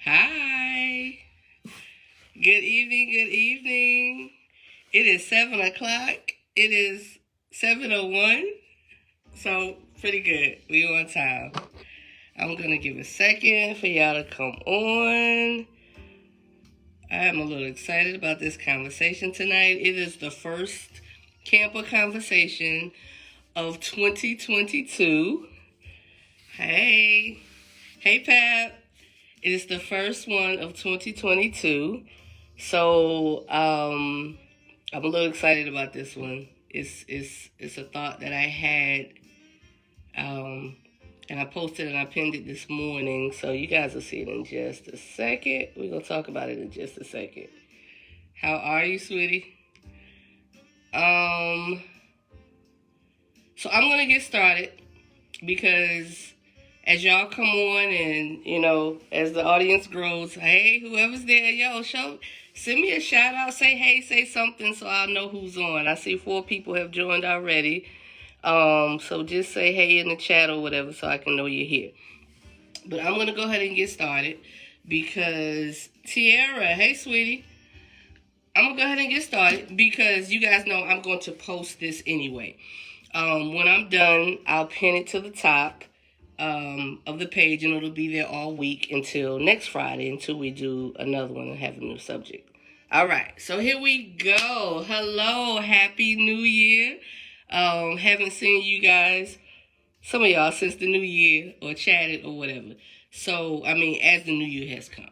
Hi. Good evening, good evening. It is 7 o'clock. It is 7:01. So, pretty good. We on time. I'm going to give a second for y'all to come on. I am a little excited about this conversation tonight. It is the first camper conversation of 2022. Hey. Hey, Pat. It is the first one of 2022. So I'm a little excited about this one. It's a thought that I had, and I posted and I pinned it this morning. So you guys will see it in just a second. We're gonna talk about it in just a second. How are you, sweetie? So I'm gonna get started because as y'all come on and, as the audience grows, hey, whoever's there, send me a shout out, say hey, say something so I'll know who's on. I see 4 people have joined already. So just say hey in the chat or whatever so I can know you're here. But I'm going to go ahead and get started because Tiara, hey, sweetie. I'm going to go ahead and get started because you guys know I'm going to post this anyway. When I'm done, I'll pin it to the top of the page, and it'll be there all week until next Friday, until we do another one and have a new subject. All right, so here we go. Hello, Happy New Year. Haven't seen you guys, some of y'all, since the New Year or chatted or whatever. So, as the New Year has come.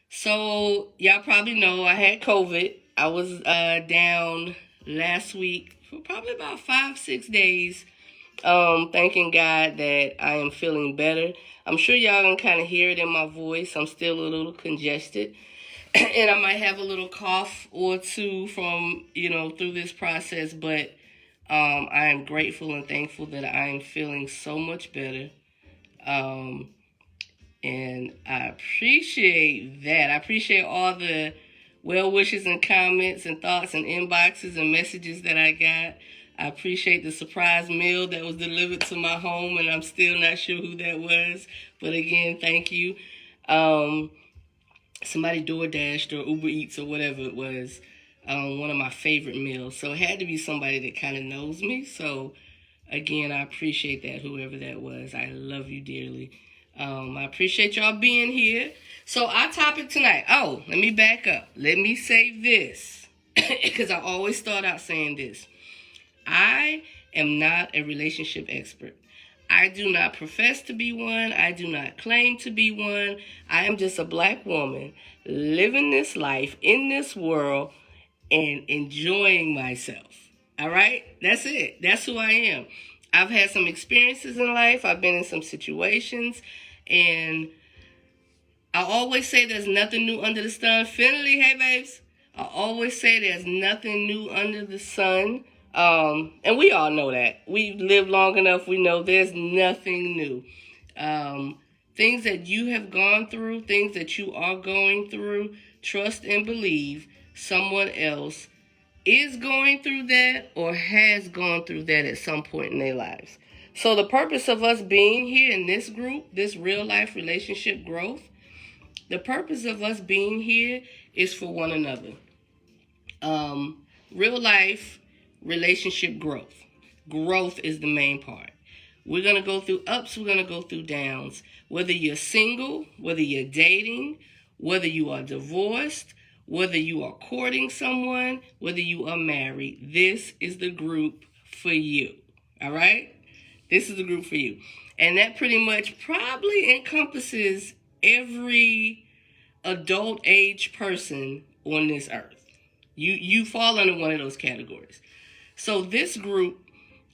So, y'all probably know I had COVID. I was down last week for probably about 5-6 days. Thanking God that I am feeling better. I'm sure y'all can kind of hear it in my voice. I'm still a little congested. And I might have a little cough or two from, through this process. But I am grateful and thankful that I am feeling so much better. And I appreciate that. I appreciate all the well wishes and comments and thoughts and inboxes and messages that I got. I appreciate the surprise meal that was delivered to my home, and I'm still not sure who that was. But again, thank you. Somebody DoorDashed or Uber Eats or whatever it was, one of my favorite meals. So it had to be somebody that kind of knows me. So again, I appreciate that, whoever that was. I love you dearly. I appreciate y'all being here. So our topic tonight, let me back up. Let me say this, because I always start out saying this. I am not a relationship expert. I do not profess to be one. I do not claim to be one. I am just a black woman living this life in this world and enjoying myself. All right? That's it. That's who I am. I've had some experiences in life. I've been in some situations. And I always say there's nothing new under the sun. Finally, hey, babes. I always say there's nothing new under the sun. And we all know that. We've lived long enough. We know there's nothing new. Things that you have gone through, things that you are going through, trust and believe someone else is going through that or has gone through that at some point in their lives. So the purpose of us being here in this group, this real life relationship growth, the purpose of us being here is for one another. Real life relationship growth. Growth is the main part. We're going to go through ups, we're going to go through downs. Whether you're single, whether you're dating, whether you are divorced, whether you are courting someone, whether you are married, this is the group for you. All right? This is the group for you. And that pretty much probably encompasses every adult age person on this earth. You fall under one of those categories. So this group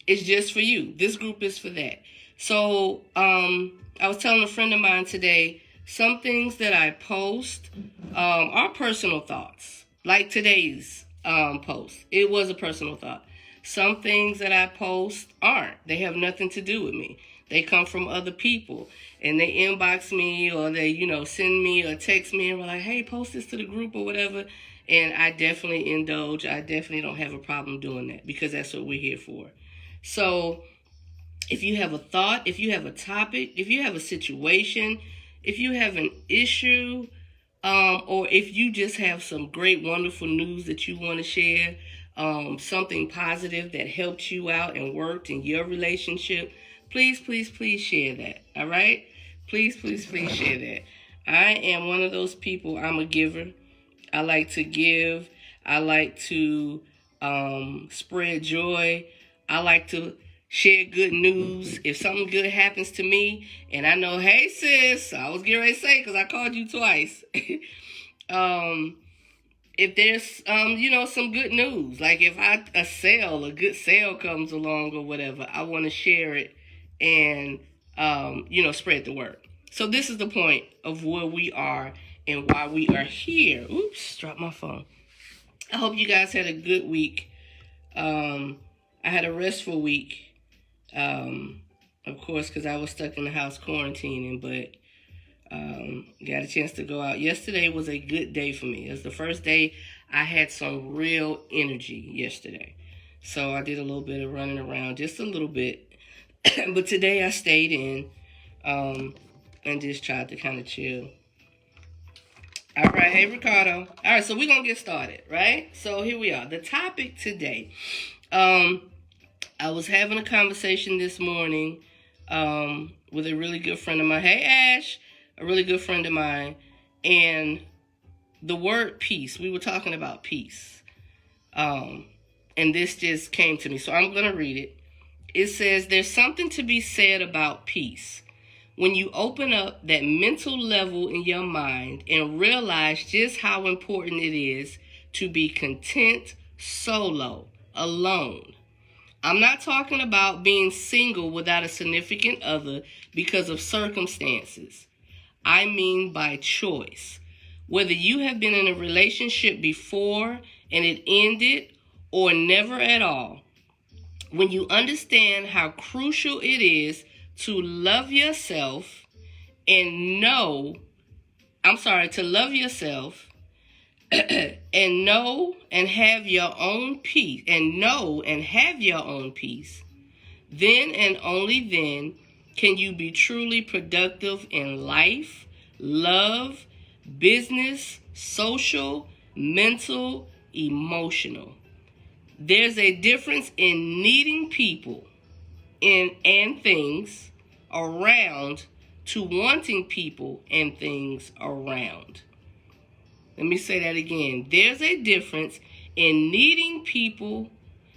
is just for you. This group is for that. So I was telling a friend of mine today, some things that I post are personal thoughts. Like today's post. It was a personal thought. Some things that I post aren't. They have nothing to do with me. They come from other people. And they inbox me or they, send me or text me and we're like, hey, post this to the group or whatever. And I definitely indulge. I definitely don't have a problem doing that because that's what we're here for. So if you have a thought, if you have a topic, if you have a situation, if you have an issue, or if you just have some great, wonderful news that you want to share, something positive that helped you out and worked in your relationship, please, please, please share that. All right? Please, please, please share that. I am one of those people. I'm a giver. I like to give. I like to spread joy. I like to share good news. If something good happens to me and I know, hey sis, I was getting ready to say because I called you twice. If there's some good news, like if a good sale comes along or whatever, I want to share it and spread the word. So this is the point of where we are and why we are here. Oops, dropped my phone. I hope you guys had a good week. I had a restful week. Of course, because I was stuck in the house quarantining, but got a chance to go out. Yesterday was a good day for me. It was the first day I had some real energy yesterday. So I did a little bit of running around, just a little bit. But today I stayed in and just tried to kind of chill. All right, hey, Ricardo. All right, so we're going to get started, right? So here we are. The topic today. I was having a conversation this morning with a really good friend of mine. Hey, Ash, a really good friend of mine. And the word peace, we were talking about peace. And this just came to me, so I'm going to read it. It says, there's something to be said about peace. When you open up that mental level in your mind and realize just how important it is to be content solo, alone. I'm not talking about being single without a significant other because of circumstances. I mean by choice. Whether you have been in a relationship before and it ended or never at all, when you understand how crucial it is to love yourself and to love yourself and know and have your own peace, then and only then can you be truly productive in life, love, business, social, mental, emotional. There's a difference in needing people and things around to wanting people and things around. Let me say that again. There's a difference in needing people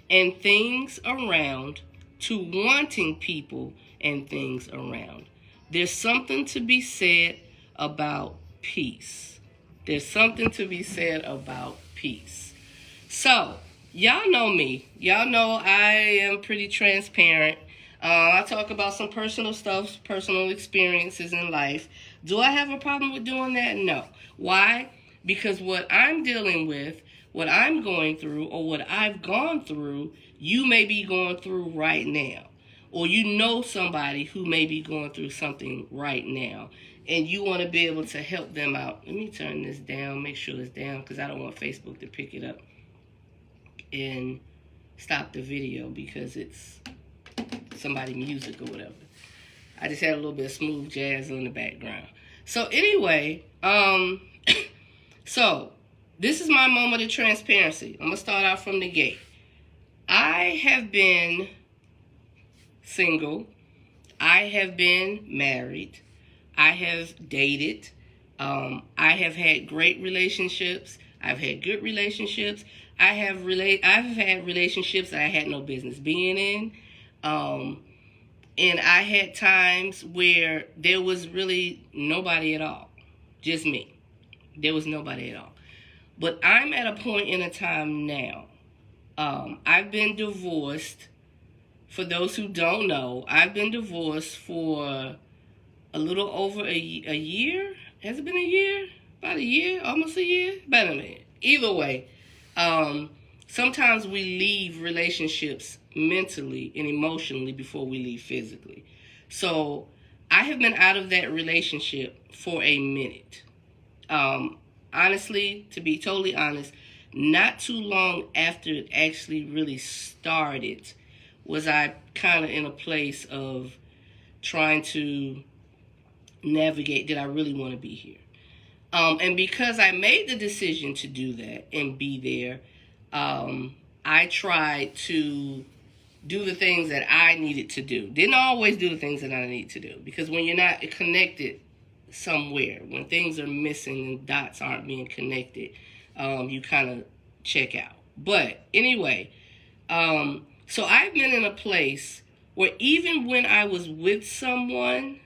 and things around to wanting people and things around. There's something to be said about peace. There's something to be said about peace. So, y'all know me. Y'all know I am pretty transparent. I talk about some personal stuff, personal experiences in life. Do I have a problem with doing that? No. Why? Because what I'm dealing with, what I'm going through, or what I've gone through, you may be going through right now. Or you know somebody who may be going through something right now. And you want to be able to help them out. Let me turn this down, make sure it's down, because I don't want Facebook to pick it up and stop the video because it's somebody music or whatever. I just had a little bit of smooth jazz in the background. So anyway, so this is my moment of transparency. I'm going to start out from the gate. I have been single. I have been married. I have dated. I have had great relationships. I've had good relationships. I've had relationships that I had no business being in. And I had times where there was really nobody at all. Just me. There was nobody at all. But I'm at a point in a time now. I've been divorced. For those who don't know, I've been divorced for a little over a year. Has it been a year? About a year? Almost a year? About a minute. Either way, sometimes we leave relationships mentally and emotionally before we leave physically. So I have been out of that relationship for a minute. Honestly, to be totally honest, not too long after it actually really started was I kind of in a place of trying to navigate, did I really want to be here? And because I made the decision to do that and be there, I tried to do the things that I needed to do. Didn't always do the things that I need to do, because when you're not connected somewhere, when things are missing and dots aren't being connected, you kind of check out. But anyway, so I've been in a place where even when I was with someone,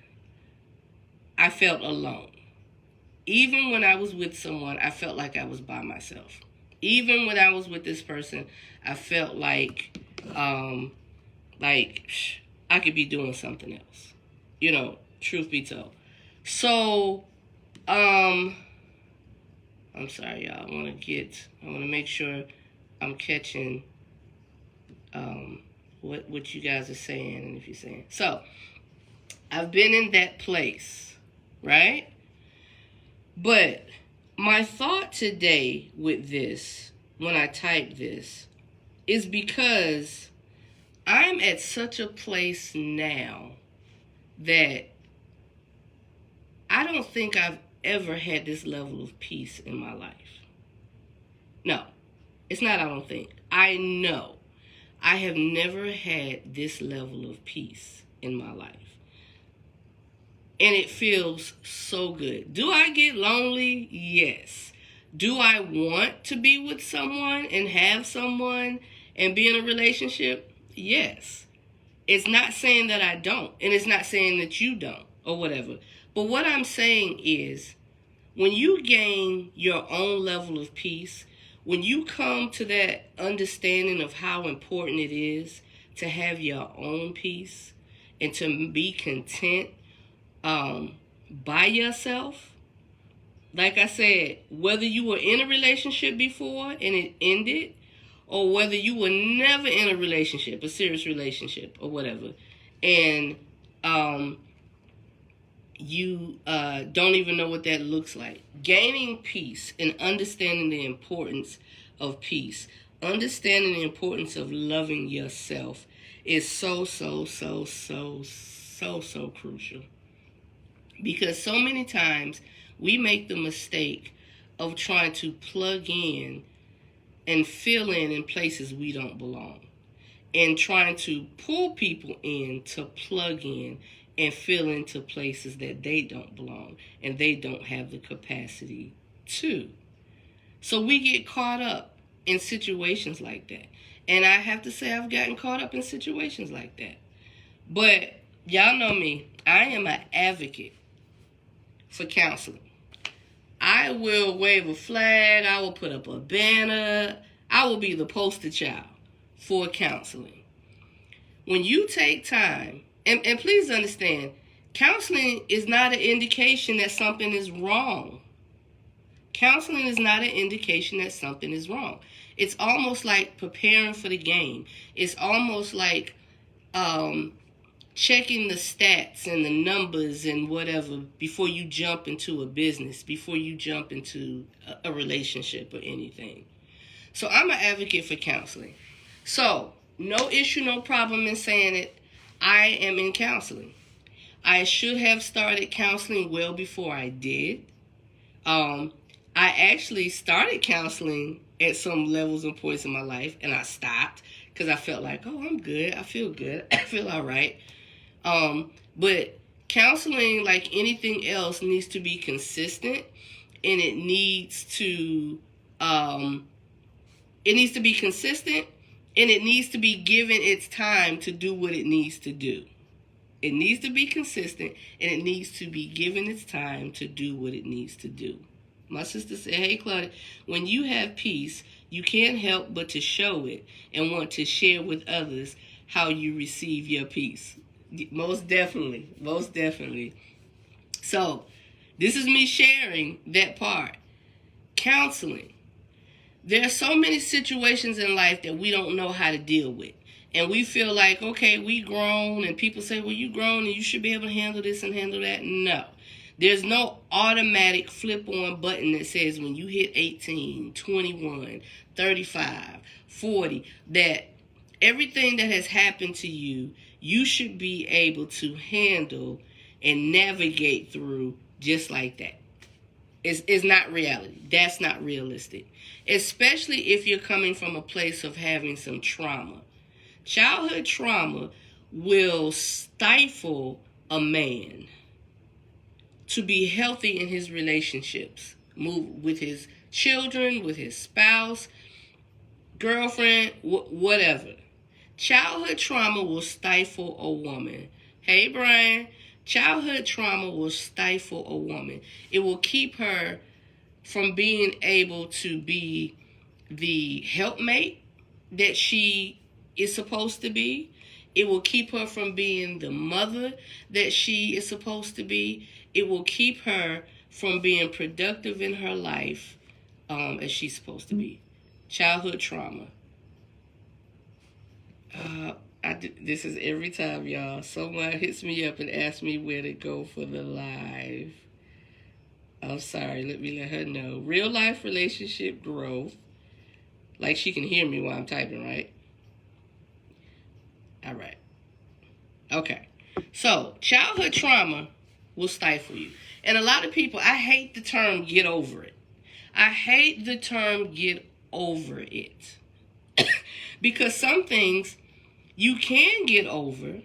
I felt alone. Even when I was with someone, I felt like I was by myself. Even when I was with this person, I felt like I could be doing something else. Truth be told. So, I'm sorry, y'all. I want to make sure I'm catching what you guys are saying, and if you're saying. So, I've been in that place, right? But my thought today with this, when I type this, is because I'm at such a place now that I don't think I've ever had this level of peace in my life. No, it's not I don't think. I know I have never had this level of peace in my life. And it feels so good. Do I get lonely? Yes. Do I want to be with someone and have someone and be in a relationship? Yes. It's not saying that I don't, and it's not saying that you don't, or whatever. But what I'm saying is, when you gain your own level of peace, when you come to that understanding of how important it is to have your own peace and to be content by yourself, like I said, whether you were in a relationship before and it ended, or whether you were never in a relationship, a serious relationship or whatever, and you don't even know what that looks like. Gaining peace and understanding the importance of peace, understanding the importance of loving yourself is so crucial. Because so many times we make the mistake of trying to plug in and fill in places we don't belong, and trying to pull people in to plug in and fill into places that they don't belong and they don't have the capacity to. So we get caught up in situations like that. And I have to say, I've gotten caught up in situations like that. But y'all know me. I am an advocate for counseling. I will wave a flag. I will put up a banner. I will be the poster child for counseling. When you take time, and please understand, counseling is not an indication that something is wrong. Counseling is not an indication that something is wrong. It's almost like preparing for the game. It's almost like checking the stats and the numbers and whatever before you jump into a business, before you jump into a relationship or anything. So I'm an advocate for counseling. So no issue, no problem in saying it. I am in counseling. I should have started counseling well before I did. I actually started counseling at some levels and points in my life, and I stopped because I felt like, oh, I'm good. I feel good. I feel all right. But counseling, like anything else, needs to be consistent, and it needs to be consistent, and it needs to be given its time to do what it needs to do. It needs to be consistent, and it needs to be given its time to do what it needs to do. My sister said, hey, Claudia, when you have peace, you can't help but to show it and want to share with others how you receive your peace. Most definitely. Most definitely. So, this is me sharing that part. Counseling. There are so many situations in life that we don't know how to deal with. And we feel like, okay, we grown, and people say, well, you grown and you should be able to handle this and handle that. No. There's no automatic flip-on button that says when you hit 18, 21, 35, 40, that everything that has happened to you, you should be able to handle and navigate through just like that. It's not reality. That's not realistic. Especially if you're coming from a place of having some trauma. Childhood trauma will stifle a man to be healthy in his relationships, move with his children, with his spouse, girlfriend, whatever. Childhood trauma will stifle a woman. Hey, Brian. Childhood trauma will stifle a woman. It will keep her from being able to be the helpmate that she is supposed to be. It will keep her from being the mother that she is supposed to be. It will keep her from being productive in her life as she's supposed to be. Childhood trauma. This is every time, y'all. Someone hits me up and asks me where to go for the live. I'm sorry. Let me let her know. Real life relationship growth. Like she can hear me while I'm typing, right? All right. Okay. So, childhood trauma will stifle you. And a lot of people, I hate the term get over it. I hate the term get over it. Because some things you can get over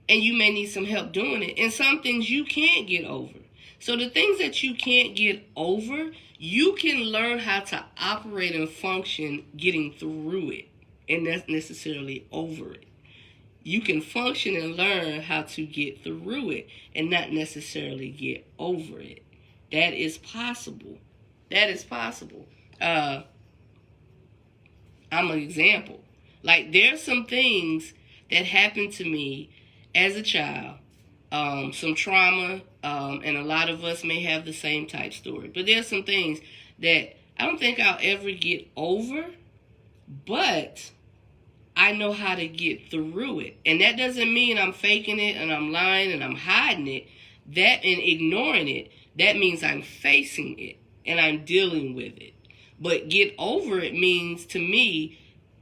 and you may need some help doing it. And some things you can't get over. So the things that you can't get over, you can learn how to operate and function getting through it and not necessarily over it. You can function and learn how to get through it and not necessarily get over it. That is possible. That is possible. I'm an example. Like, there's some things that happened to me as a child, some trauma, and a lot of us may have the same type story. But there's some things that I don't think I'll ever get over, but I know how to get through it. And that doesn't mean I'm faking it and I'm lying and I'm hiding it. That and ignoring it, that means I'm facing it and I'm dealing with it. But get over it means, to me,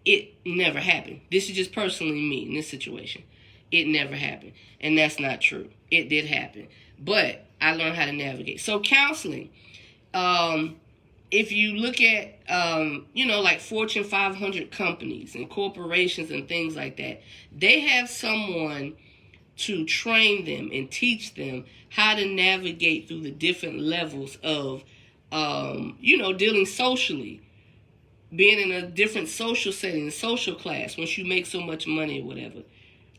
it never happened. This is just personally me in this situation. It never happened. And that's not true. It did happen. But I learned how to navigate. So counseling, if you look at, like Fortune 500 companies and corporations and things like that, they have someone to train them and teach them how to navigate through the different levels of, dealing socially, being in a different social setting, social class, once you make so much money or whatever.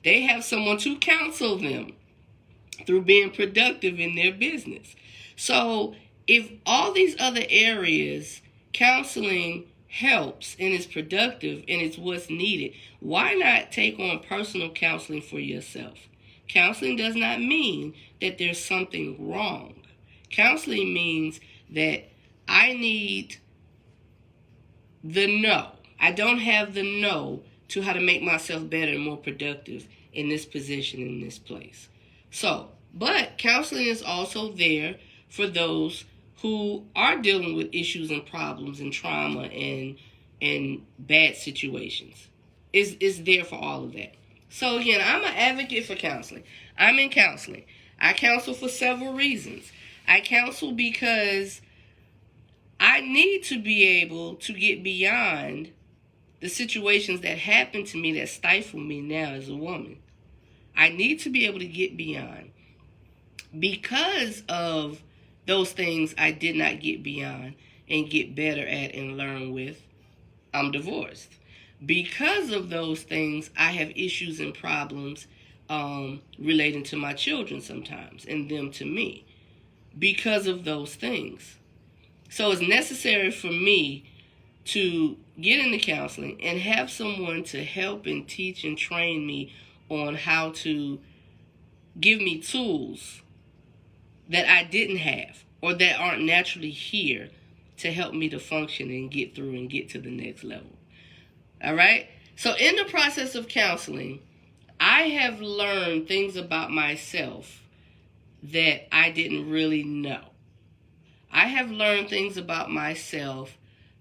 They have someone to counsel them through being productive in their business. So if all these other areas, counseling helps and is productive and it's what's needed, why not take on personal counseling for yourself? Counseling does not mean that there's something wrong. Counseling means that I need the know. I don't have the know to how to make myself better and more productive in this position, in this place. So, but counseling is also there for those who are dealing with issues and problems and trauma and bad situations. Is there for all of that. So again, I'm an advocate for counseling. I'm in counseling. I counsel for several reasons. I counsel because I need to be able to get beyond the situations that happen to me that stifle me now as a woman. I need to be able to get beyond. Because of those things I did not get beyond and get better at and learn with, I'm divorced. Because of those things, I have issues and problems relating to my children sometimes and them to me. Because of those things. So it's necessary for me to get into counseling and have someone to help and teach and train me on how to give me tools that I didn't have or that aren't naturally here to help me to function and get through and get to the next level. All right? So in the process of counseling, I have learned things about myself that I didn't really know. I have learned things about myself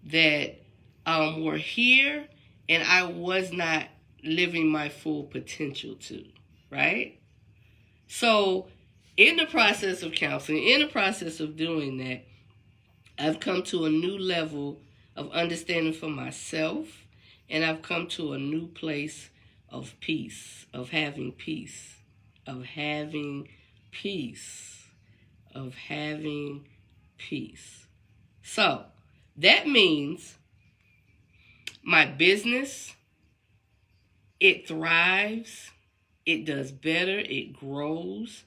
that were here and I was not living my full potential to, right? So in the process of counseling, in the process of doing that, I've come to a new level of understanding for myself, and I've come to a new place of peace, of having peace, of having peace, of having peace. So that means my business, it thrives, it does better, it grows.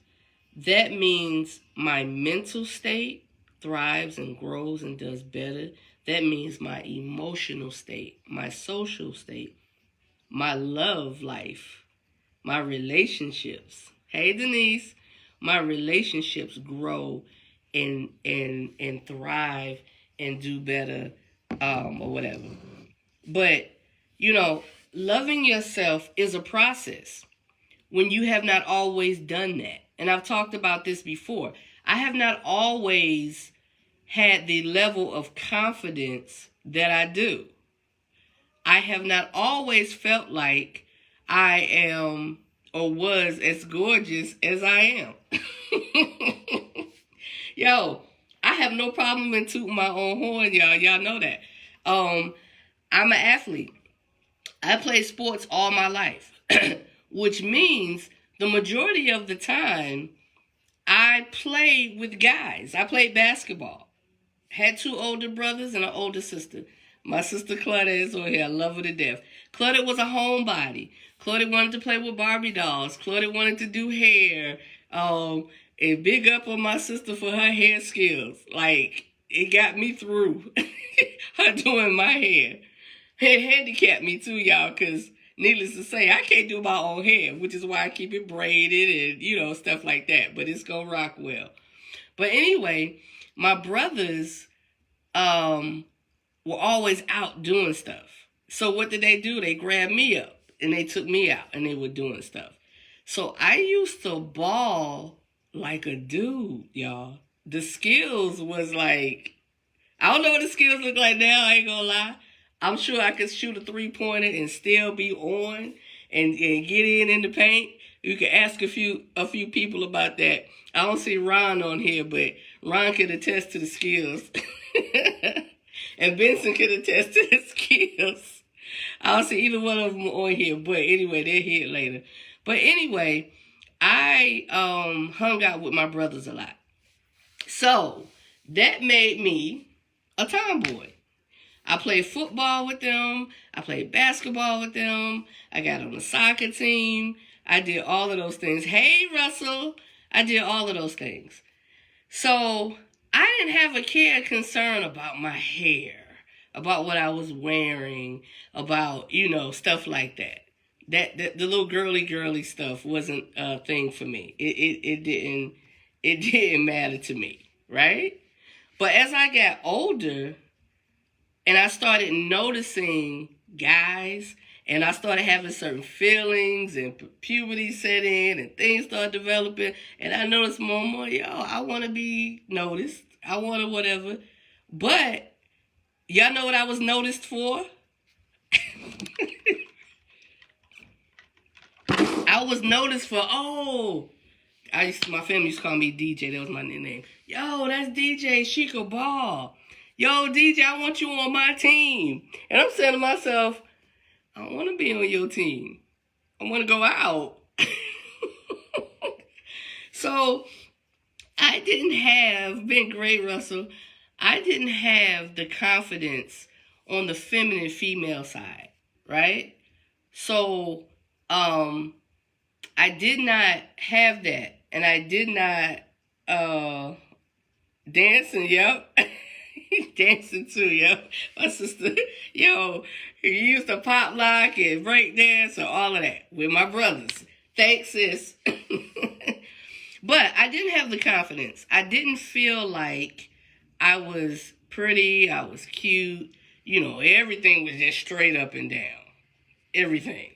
That means my mental state thrives and grows and does better. That means my emotional state, my social state, my love life, my relationships. Hey, Denise, my relationships grow and thrive and do better, or whatever. But, loving yourself is a process when you have not always done that. And I've talked about this before. I have not always had the level of confidence that I do. I have not always felt like I am or was as gorgeous as I am. Yo, I have no problem in tooting my own horn, y'all. Y'all know that. I'm an athlete. I played sports all my life, which means the majority of the time I played with guys. I played basketball. Had 2 older brothers and an older sister. My sister Claudette is on here. I love her to death. Claudette was a homebody. Claudette wanted to play with Barbie dolls. Claudette wanted to do hair. And big up on my sister for her hair skills. Like, it got me through her doing my hair. It handicapped me too, y'all, because needless to say, I can't do my own hair, which is why I keep it braided and, stuff like that. But it's going to rock well. But anyway, my brothers were always out doing stuff. So what did they do? They grabbed me up and they took me out and they were doing stuff. So I used to ball like a dude, y'all. The skills was like, I don't know what the skills look like now, I ain't gonna lie. I'm sure I could shoot a 3-pointer and still be on and get in the paint. You can ask a few people about that. I don't see Ron on here, but Ron can attest to the skills. And Benson can attest to the skills. I don't see either one of them on here, but anyway, they're here later. But anyway, I hung out with my brothers a lot. So that made me a tomboy. I played football with them. I played basketball with them. I got on the soccer team. I did all of those things. Hey, Russell. I did all of those things. So I didn't have a concern about my hair, about what I was wearing, about, stuff like that. The little girly stuff wasn't a thing for me. It didn't matter to me, right? But as I got older, and I started noticing guys, and I started having certain feelings, and puberty set in, and things started developing, and I noticed more and more, I want to be noticed. I want to whatever. But y'all know what I was noticed for? I was noticed for, my family used to call me DJ. That was my nickname. Yo, that's DJ. She could ball. Yo, DJ, I want you on my team. And I'm saying to myself, I don't want to be on your team. I want to go out. So I didn't have, been great, Russell, I didn't have the confidence on the feminine female side, right? So I did not have that. And I did not dancing, yep. Dancing too, yo. My sister, you used to pop lock and break dance and all of that with my brothers. Thanks, sis. But I didn't have the confidence. I didn't feel like I was pretty, I was cute. Everything was just straight up and down. Everything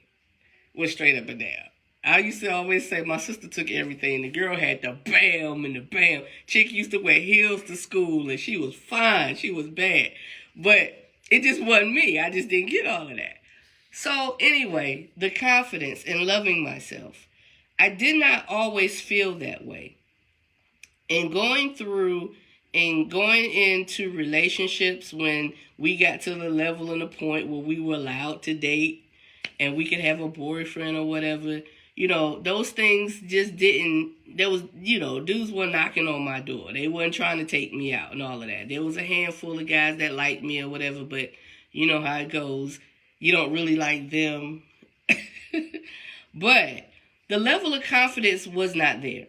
was straight up and down. I used to always say my sister took everything. The girl had the bam and the bam. Chick used to wear heels to school and she was fine. She was bad. But it just wasn't me. I just didn't get all of that. So anyway, the confidence in loving myself. I did not always feel that way. And going through and going into relationships when we got to the level and the point where we were allowed to date and we could have a boyfriend or whatever, those things just didn't, there was, dudes were knocking on my door. They weren't trying to take me out and all of that. There was a handful of guys that liked me or whatever, but you know how it goes. You don't really like them. But the level of confidence was not there.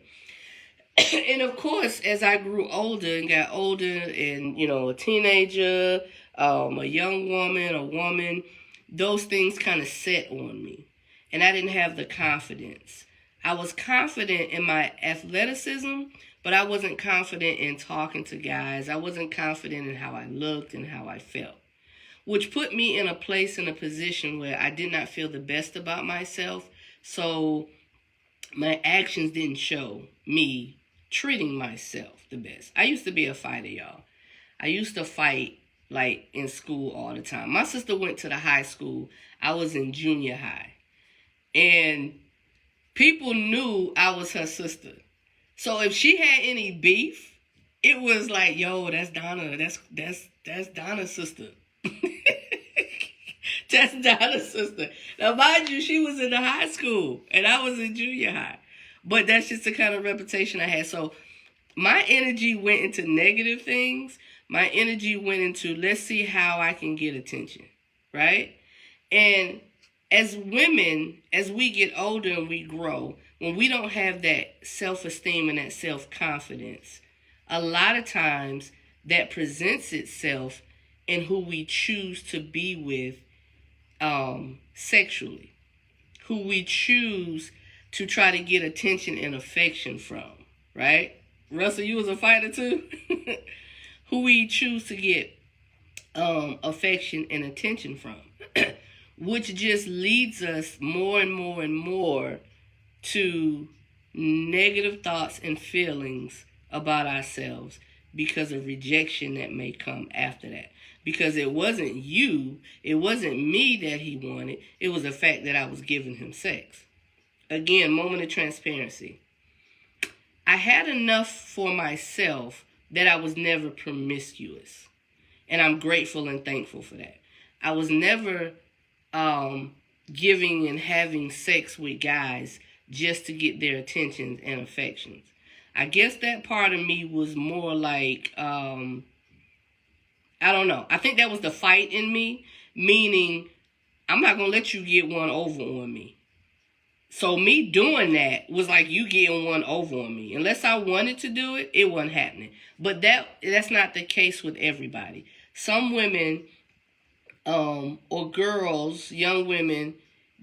And of course, as I grew older and got older and, a teenager, a young woman, a woman, those things kind of set on me. And I didn't have the confidence. I was confident in my athleticism, but I wasn't confident in talking to guys. I wasn't confident in how I looked and how I felt, which put me in a place, in a position where I did not feel the best about myself. So my actions didn't show me treating myself the best. I used to be a fighter, y'all. I used to fight like in school all the time. My sister went to the high school. I was in junior high. And people knew I was her sister. So if she had any beef, it was like, yo, that's Donna. That's Donna's sister. That's Donna's sister. Now, mind you, she was in the high school and I was in junior high. But that's just the kind of reputation I had. So my energy went into negative things. My energy went into, let's see how I can get attention, right? And as women, as we get older and we grow, when we don't have that self-esteem and that self-confidence, a lot of times that presents itself in who we choose to be with sexually, who we choose to try to get attention and affection from, right? Russell, you was a fighter too? Who we choose to get affection and attention from, which just leads us more and more and more to negative thoughts and feelings about ourselves because of rejection that may come after that. Because it wasn't you, it wasn't me that he wanted, it was the fact that I was giving him sex. Again, moment of transparency. I had enough for myself that I was never promiscuous. And I'm grateful and thankful for that. I was never giving and having sex with guys just to get their attentions and affections. I guess that part of me was more like, I don't know. I think that was the fight in me, meaning I'm not going to let you get one over on me. So me doing that was like you getting one over on me. Unless I wanted to do it, it wasn't happening. But that's not the case with everybody. Some women or girls, young women,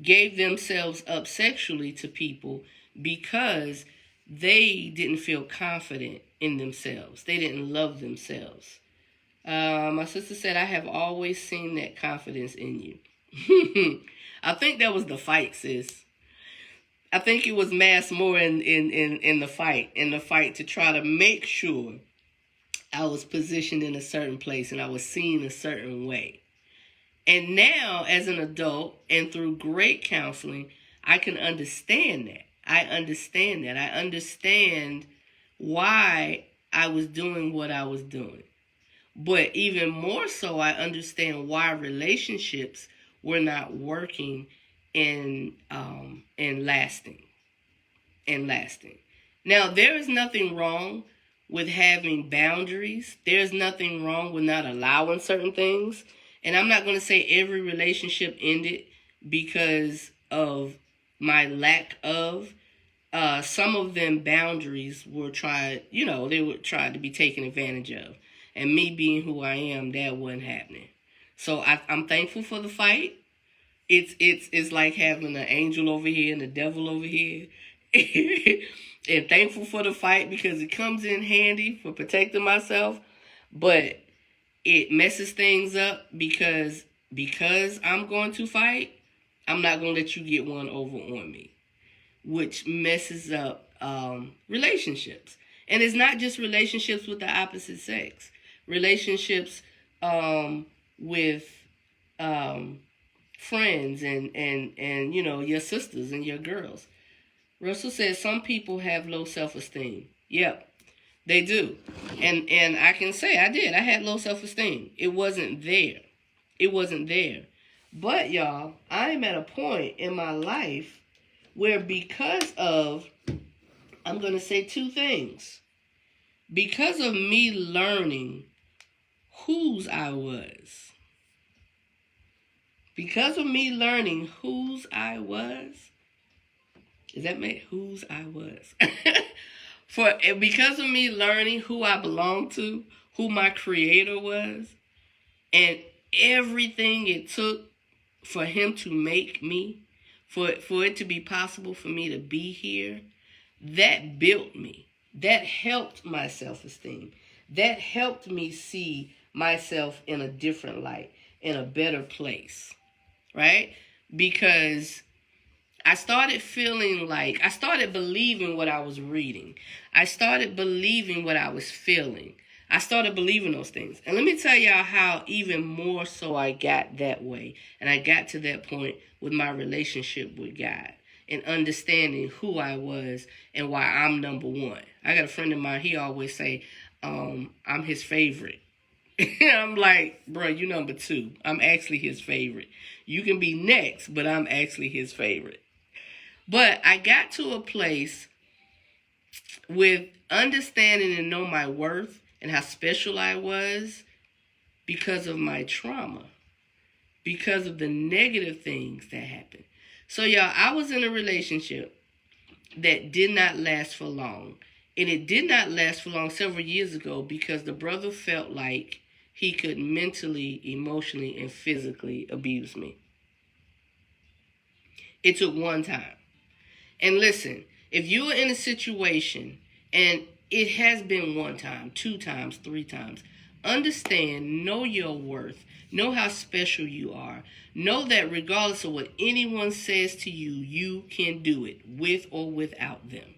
gave themselves up sexually to people because they didn't feel confident in themselves. They didn't love themselves. My sister said, I have always seen that confidence in you. I think that was the fight, sis. I think it was masked more in the fight to try to make sure I was positioned in a certain place and I was seen a certain way. And now, as an adult and through great counseling, I can understand that. I understand that. I understand why I was doing what I was doing. But even more so, I understand why relationships were not working and lasting. Now, there is nothing wrong with having boundaries. There's nothing wrong with not allowing certain things. And I'm not going to say every relationship ended because of my lack of. Some of them boundaries were tried, they were tried to be taken advantage of. And me being who I am, that wasn't happening. So I'm thankful for the fight. It's like having an angel over here and a devil over here. And thankful for the fight because it comes in handy for protecting myself. But it messes things up because I'm going to fight, I'm not going to let you get one over on me. Which messes up relationships. And it's not just relationships with the opposite sex. Relationships with friends and your sisters and your girls. Russell says some people have low self-esteem. Yep. They do. And I can say I did. I had low self-esteem. It wasn't there. It wasn't there. But y'all, I'm at a point in my life where because of, I'm going to say two things. Because of me learning whose I was. Because of me learning whose I was. Is that me? Whose I was. Because of me learning who I belonged to, who my creator was, and everything it took for him to make me, for it to be possible for me to be here, that built me. That helped my self-esteem. That helped me see myself in a different light, in a better place, right? Because I started feeling like, I started believing what I was reading. I started believing what I was feeling. I started believing those things. And let me tell y'all how even more so I got that way. And I got to that point with my relationship with God and understanding who I was and why I'm number one. I got a friend of mine, he always say, I'm his favorite. I'm like, bro, you number two. I'm actually his favorite. You can be next, but I'm actually his favorite. But I got to a place with understanding and know my worth and how special I was because of my trauma, because of the negative things that happened. So, y'all, I was in a relationship that did not last for long. And it did not last for long several years ago because the brother felt like he could mentally, emotionally, and physically abuse me. It took one time. And listen, if you're in a situation, and it has been one time, two times, three times, understand, know your worth, know how special you are. Know that regardless of what anyone says to you, you can do it with or without them.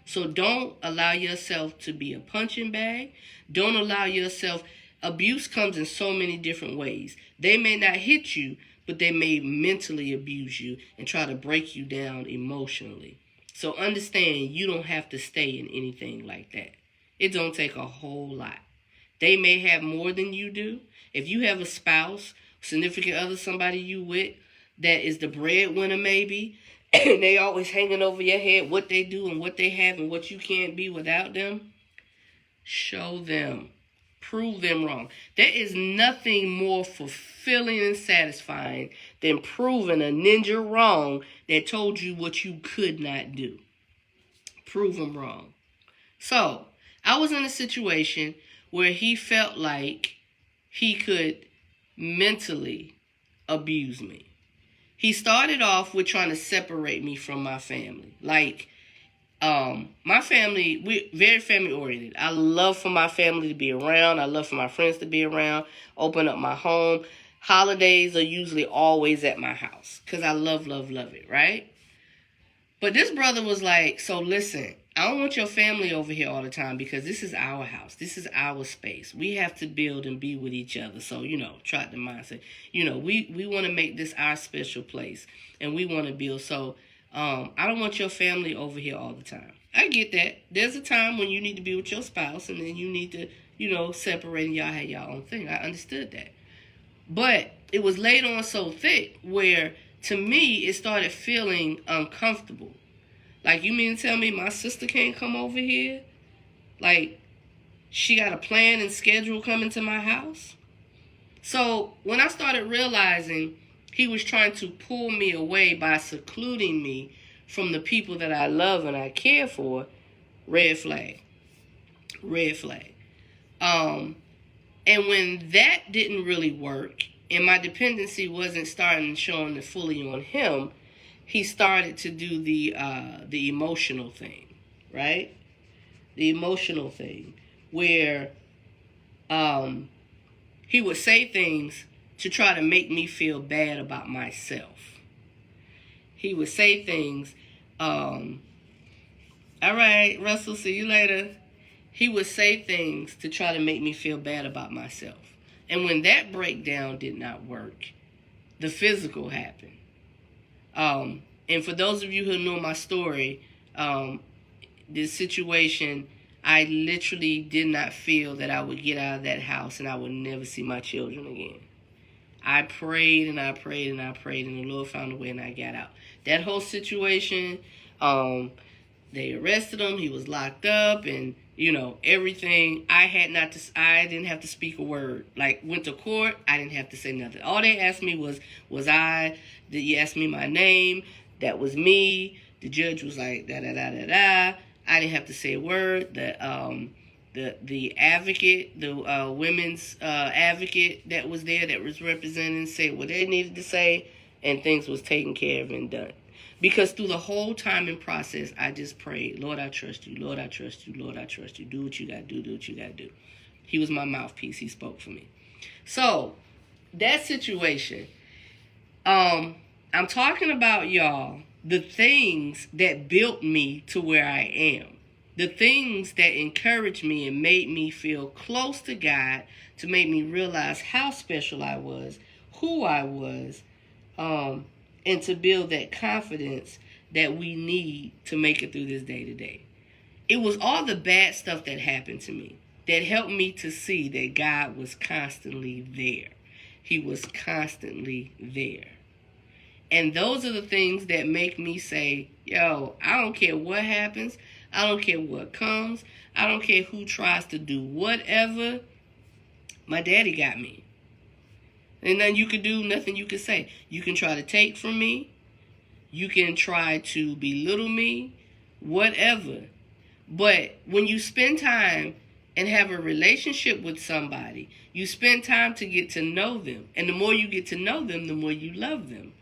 So don't allow yourself to be a punching bag. Don't allow yourself, abuse comes in so many different ways. They may not hit you, but they may mentally abuse you and try to break you down emotionally. So understand you don't have to stay in anything like that. It don't take a whole lot. They may have more than you do. If you have a spouse, significant other, somebody you with, that is the breadwinner maybe, and they always hanging over your head what they do and what they have and what you can't be without them, show them. Prove them wrong. There is nothing more fulfilling and satisfying than proving a ninja wrong that told you what you could not do. Prove them wrong. So, I was in a situation where he felt like he could mentally abuse me. He started off with trying to separate me from my family. Like, my family, we're very family oriented. I love for my family to be around. I love for my friends to be around. Open up my home. Holidays are usually always at my house because I love it, right? But this brother was like, so listen, I don't want your family over here all the time because this is our house. This is our space. We have to build and be with each other. So, try the mindset. We want to make this our special place and we want to build. So, I don't want your family over here all the time. I get that. There's a time when you need to be with your spouse and then you need to, separate and y'all have your own thing. I understood that. But it was laid on so thick where, to me, it started feeling uncomfortable. Like, you mean to tell me my sister can't come over here? Like, she got a plan and schedule coming to my house? So, when I started realizing he was trying to pull me away by secluding me from the people that I love and I care for, red flag. Red flag. And when that didn't really work, and my dependency wasn't starting showing fully on him, he started to do the emotional thing, right? The emotional thing, where he would say things to try to make me feel bad about myself. He would say things, all right, Russell, see you later. He would say things to try to make me feel bad about myself. And when that breakdown did not work, the physical happened. And for those of you who know my story, this situation, I literally did not feel that I would get out of that house and I would never see my children again. I prayed and I prayed and I prayed, and the Lord found a way and I got out. That whole situation, they arrested him. He was locked up, and everything. I didn't have to speak a word. Like, went to court, I didn't have to say nothing. All they asked me was did you ask me my name? That was me. The judge was like, da da da da da. I didn't have to say a word. The advocate, the women's advocate that was there, that was representing, said what they needed to say, and things was taken care of and done. Because through the whole time and process, I just prayed, Lord, I trust you. Lord, I trust you. Lord, I trust you. Do what you got to do. Do what you got to do. He was my mouthpiece. He spoke for me. So, that situation, I'm talking about, y'all, the things that built me to where I am. The things that encouraged me and made me feel close to God, to make me realize how special I was, who I was, and to build that confidence that we need to make it through this day to day. It was all the bad stuff that happened to me that helped me to see that God was constantly there. He was constantly there. And those are the things that make me say, yo, I don't care what happens. I don't care what comes. I don't care who tries to do whatever. My daddy got me. And nothing you can do, nothing you can say. You can try to take from me. You can try to belittle me. Whatever. But when you spend time and have a relationship with somebody, you spend time to get to know them. And the more you get to know them, the more you love them.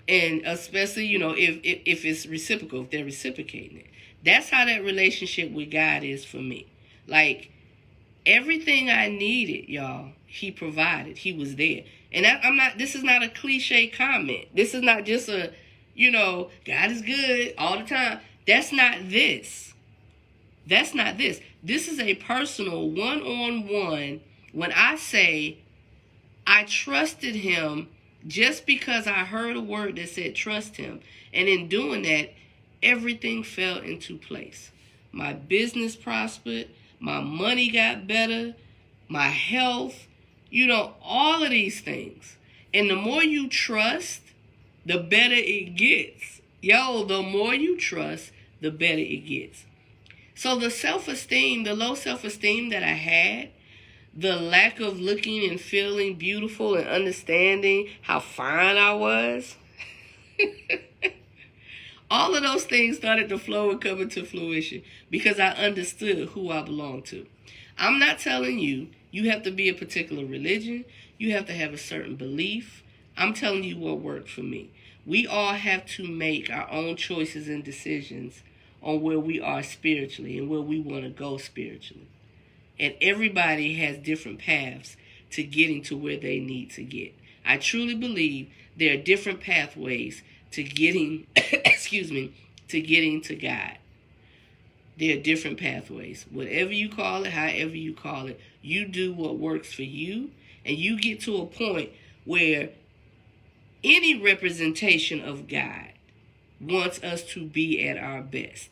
And especially, if it's reciprocal, if they're reciprocating it. That's how that relationship with God is for me. Like, everything I needed, y'all, He provided. He was there. And this is not a cliche comment. This is not just God is good all the time. That's not this. That's not this. This is a personal one-on-one. When I say I trusted Him just because I heard a word that said trust Him. And in doing that, everything fell into place. My business prospered. My money got better. My health. All of these things. And the more you trust, the better it gets. The more you trust, the better it gets. So the self-esteem, the low self-esteem that I had, the lack of looking and feeling beautiful and understanding how fine I was, all of those things started to flow and come into fruition because I understood who I belonged to. I'm not telling you have to be a particular religion. You have to have a certain belief. I'm telling you what worked for me. We all have to make our own choices and decisions on where we are spiritually and where we want to go spiritually. And everybody has different paths to getting to where they need to get. I truly believe there are different pathways to getting, to getting to God. There are different pathways. Whatever you call it, however you call it, you do what works for you, and you get to a point where any representation of God wants us to be at our best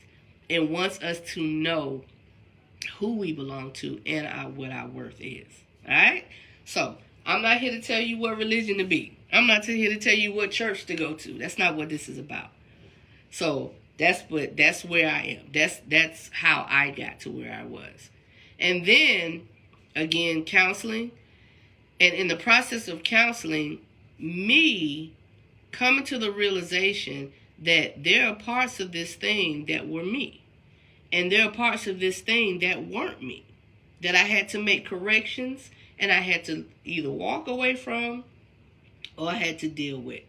and wants us to know who we belong to and what our worth is. All right? So, I'm not here to tell you what religion to be. I'm not here to tell you what church to go to. That's not what this is about. So, that's where I am. That's how I got to where I was. And then, again, counseling. And in the process of counseling, me coming to the realization that there are parts of this thing that were me. And there are parts of this thing that weren't me, that I had to make corrections and I had to either walk away from or I had to deal with.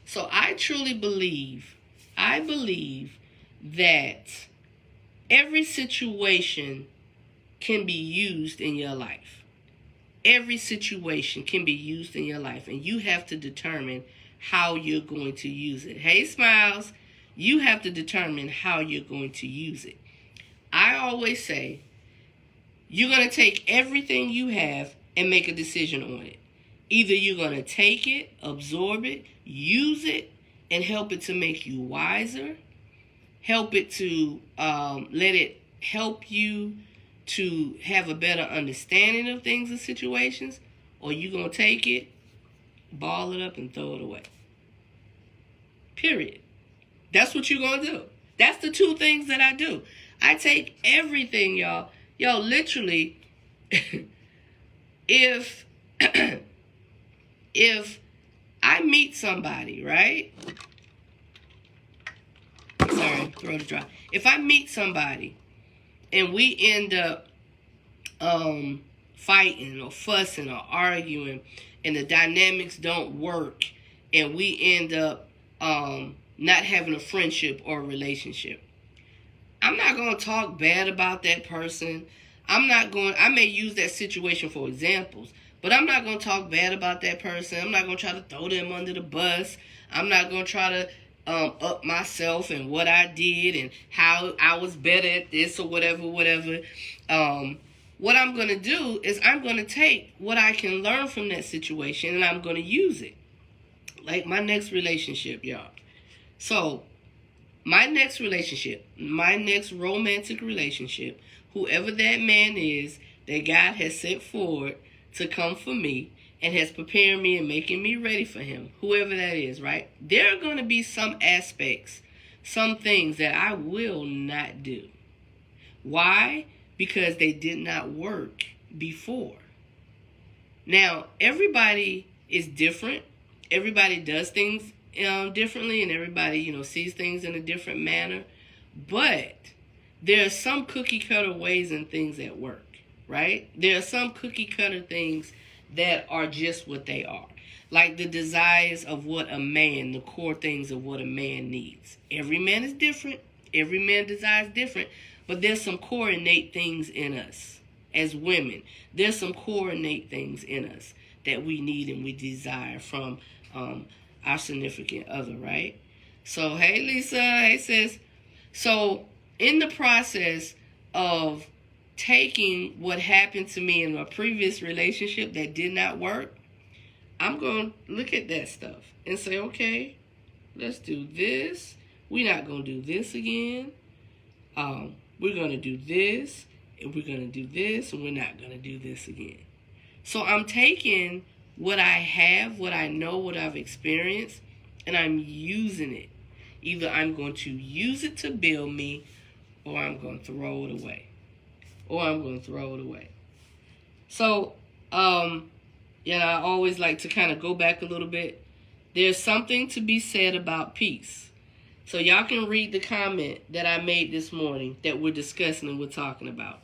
So I truly believe that every situation can be used in your life. Every situation can be used in your life, and you have to determine how you're going to use it. Hey, Smiles, you have to determine how you're going to use it. I always say, you're going to take everything you have and make a decision on it. Either you're going to take it, absorb it, use it, and help it to make you wiser. Help it to let it help you to have a better understanding of things and situations, or you going to take it, ball it up, and throw it away. Period. That's what you're going to do. That's the two things that I do. I take everything, y'all. Yo, literally, if if I meet somebody, right? Sorry, throat is dry. If I meet somebody and we end up fighting or fussing or arguing, and the dynamics don't work, and we end up not having a friendship or a relationship, I'm not going to talk bad about that person. I may use that situation for examples, but I'm not going to talk bad about that person. I'm not going to try to throw them under the bus. I'm not going to try to up myself and what I did and how I was better at this or whatever. What I'm going to do is I'm going to take what I can learn from that situation and I'm going to use it. Like my next relationship, y'all. So, my next romantic relationship, whoever that man is that God has set forward to come for me and has prepared me and making me ready for him, whoever that is, right? There are going to be some aspects, some things that I will not do. Why? Because they did not work before. Now, everybody is different. Everybody does things differently, and everybody, sees things in a different manner. But there are some cookie cutter ways and things that work, right? There are some cookie cutter things that are just what they are. Like the desires of what a man, the core things of what a man needs. Every man is different. Every man desires different. But there's some core innate things in us as women. There's some core innate things in us that we need and we desire from our significant other, right? So, hey, Lisa. Hey, sis. So, in the process of taking what happened to me in my previous relationship that did not work, I'm going to look at that stuff and say, okay, let's do this. We're not going to do this again. We're going to do this, and we're going to do this, and we're not going to do this again. So I'm taking what I have, what I know, what I've experienced, and I'm using it. Either I'm going to use it to build me, or I'm going to throw it away. So, I always like to kind of go back a little bit. There's something to be said about peace. So y'all can read the comment that I made this morning that we're discussing and we're talking about.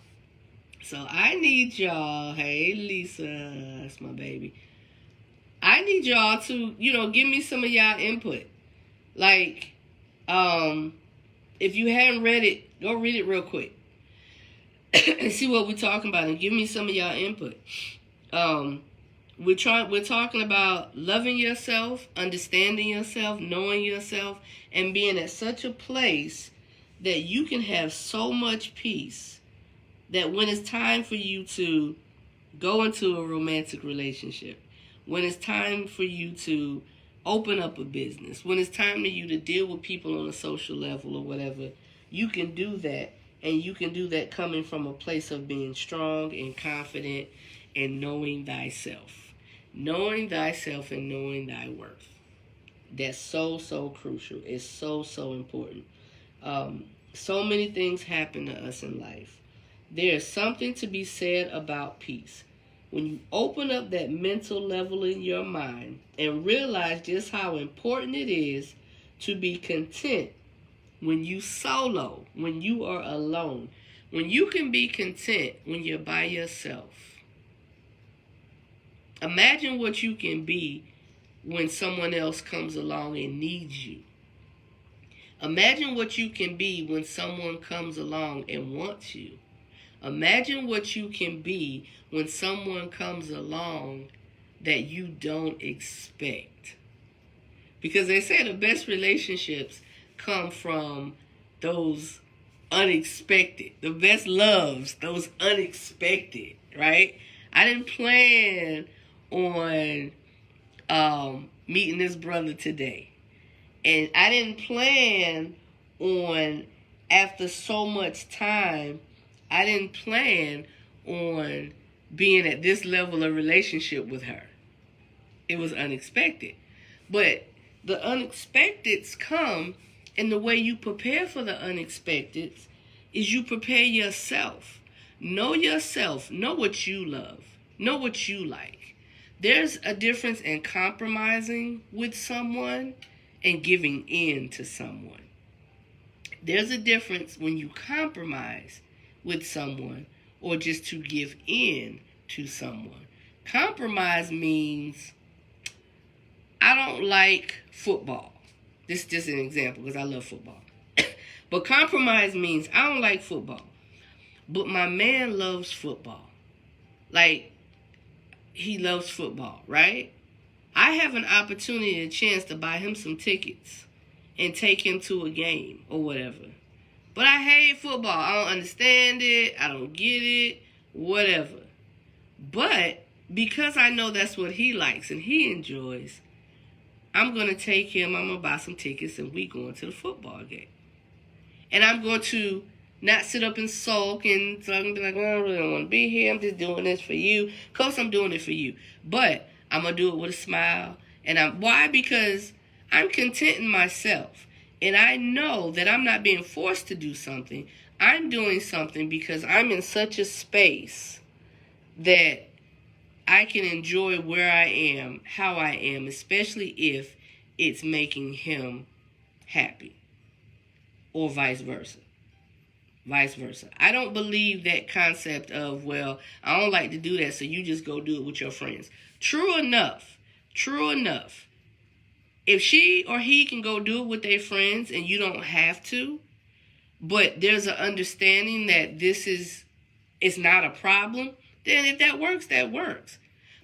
So I need y'all, hey Lisa, that's my baby. I need y'all to, give me some of y'all input. Like, if you haven't read it, go read it real quick. And see what we're talking about and give me some of y'all input. We're talking about loving yourself, understanding yourself, knowing yourself, and being at such a place that you can have so much peace that when it's time for you to go into a romantic relationship, when it's time for you to open up a business, when it's time for you to deal with people on a social level or whatever, you can do that. And you can do that coming from a place of being strong and confident and knowing thyself. Knowing thyself and knowing thy worth. That's so, so crucial. It's so, so important. So many things happen to us in life. There's something to be said about peace. When you open up that mental level in your mind and realize just how important it is to be content when you solo, when you are alone, when you can be content when you're by yourself. Imagine what you can be when someone else comes along and needs you. Imagine what you can be when someone comes along and wants you. Imagine what you can be when someone comes along that you don't expect. Because they say the best relationships come from those unexpected, the best loves, those unexpected, right? I didn't plan on meeting this brother today. And I didn't plan on, after so much time, I didn't plan on being at this level of relationship with her. It was unexpected. But the unexpecteds come, and the way you prepare for the unexpecteds is you prepare yourself. Know yourself. Know what you love. Know what you like. There's a difference in compromising with someone and giving in to someone. There's a difference when you compromise with someone or just to give in to someone. Compromise means I don't like football. This is just an example because I love football. But compromise means I don't like football, but my man loves football. Like, he loves football, right? I have an opportunity and a chance to buy him some tickets and take him to a game or whatever. But I hate football. I don't understand it. I don't get it. Whatever. But because I know that's what he likes and he enjoys, I'm going to take him. I'm going to buy some tickets and we going to the football game. And I'm going to not sit up and sulk and so I'm going to be like, well, I really don't want to be here. I'm just doing this for you. Of course, I'm doing it for you. But I'm going to do it with a smile. And why? Because I'm content in myself. And I know that I'm not being forced to do something. I'm doing something because I'm in such a space that I can enjoy where I am, how I am, especially if it's making him happy. Or vice versa. Vice versa. I don't believe that concept of, well, I don't like to do that, so you just go do it with your friends. True enough. If she or he can go do it with their friends and you don't have to, but there's an understanding that it's not a problem, then if that works, that works.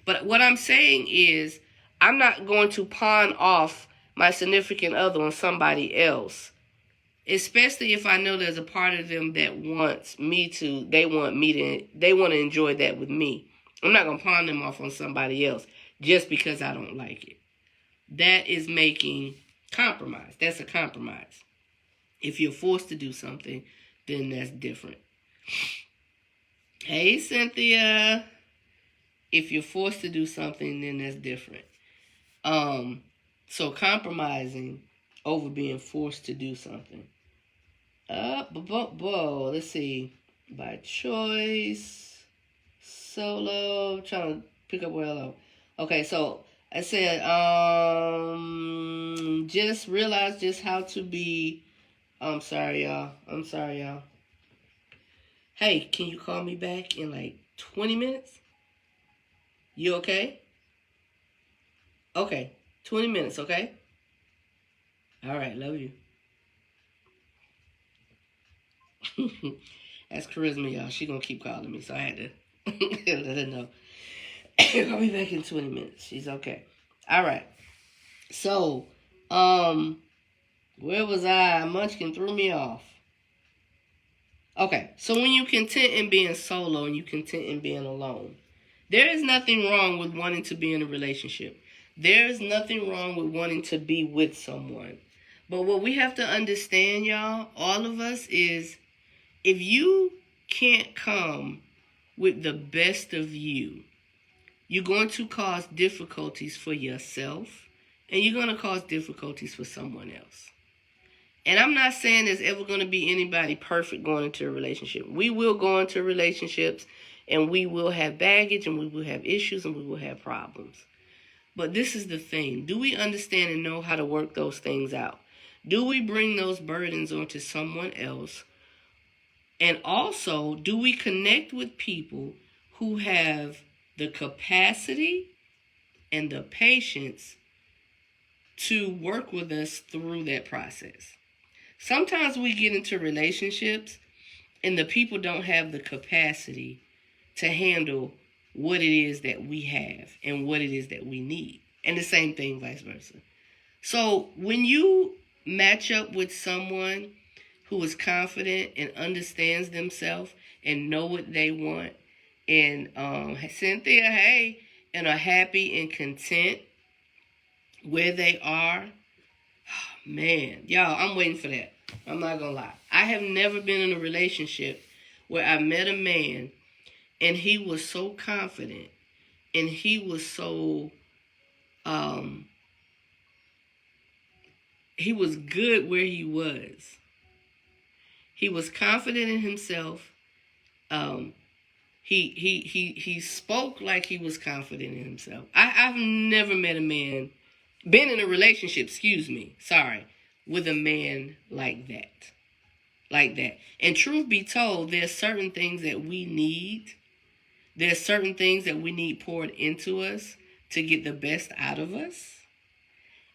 But what I'm saying is I'm not going to pawn off my significant other on somebody else. Especially if I know there's a part of them that wants me to, they want to enjoy that with me. I'm not going to pawn them off on somebody else just because I don't like it. That is making compromise. That's a compromise. If you're forced to do something, then that's different. Hey, Cynthia. If you're forced to do something, then that's different. So compromising over being forced to do something. Let's see. By choice, solo, trying to pick up where I love. Okay, so I said, just realize just how to be. I'm sorry, y'all. Hey, can you call me back in like 20 minutes? You okay? Okay, 20 minutes, okay? All right, love you. That's Charisma, y'all. She gonna keep calling me, so I had to let her know. I'll be back in 20 minutes. She's okay. All right. So, where was I? Munchkin threw me off. Okay. So when you content in being solo and you content in being alone, there is nothing wrong with wanting to be in a relationship. There is nothing wrong with wanting to be with someone. But what we have to understand, y'all, all of us, is if you can't come with the best of you, you're going to cause difficulties for yourself and you're going to cause difficulties for someone else. And I'm not saying there's ever going to be anybody perfect going into a relationship. We will go into relationships and we will have baggage and we will have issues and we will have problems. But this is the thing. Do we understand and know how to work those things out? Do we bring those burdens onto someone else? And also, do we connect with people who have the capacity and the patience to work with us through that process? Sometimes we get into relationships and the people don't have the capacity to handle what it is that we have and what it is that we need. And the same thing vice versa. So when you match up with someone who is confident and understands themselves and know what they want, and Cynthia, hey, and are happy and content where they are, man, y'all, I'm waiting for that. I'm not gonna lie. I have never been in a relationship where I met a man and he was so confident and he was so he was good where he was. He was confident in himself. He spoke like he was confident in himself. I've never met a man, been in a relationship, with a man like that. Like that. And truth be told, there's certain things that we need. There's certain things that we need poured into us to get the best out of us.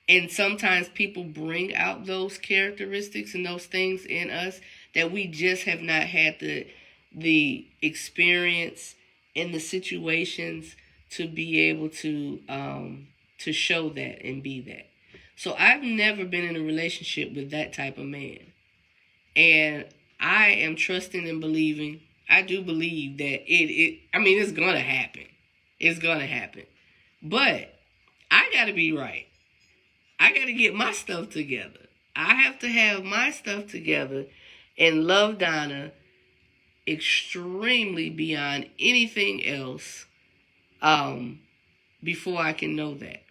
And sometimes people bring out those characteristics and those things in us that we just have not had the experience and the situations to be able to show that and be that. So I've never been in a relationship with that type of man. And I am trusting and believing. I do believe that it's going to happen. It's going to happen. But I got to be right. I got to get my stuff together. I have to have my stuff together and love Donna extremely beyond anything else before I can know that.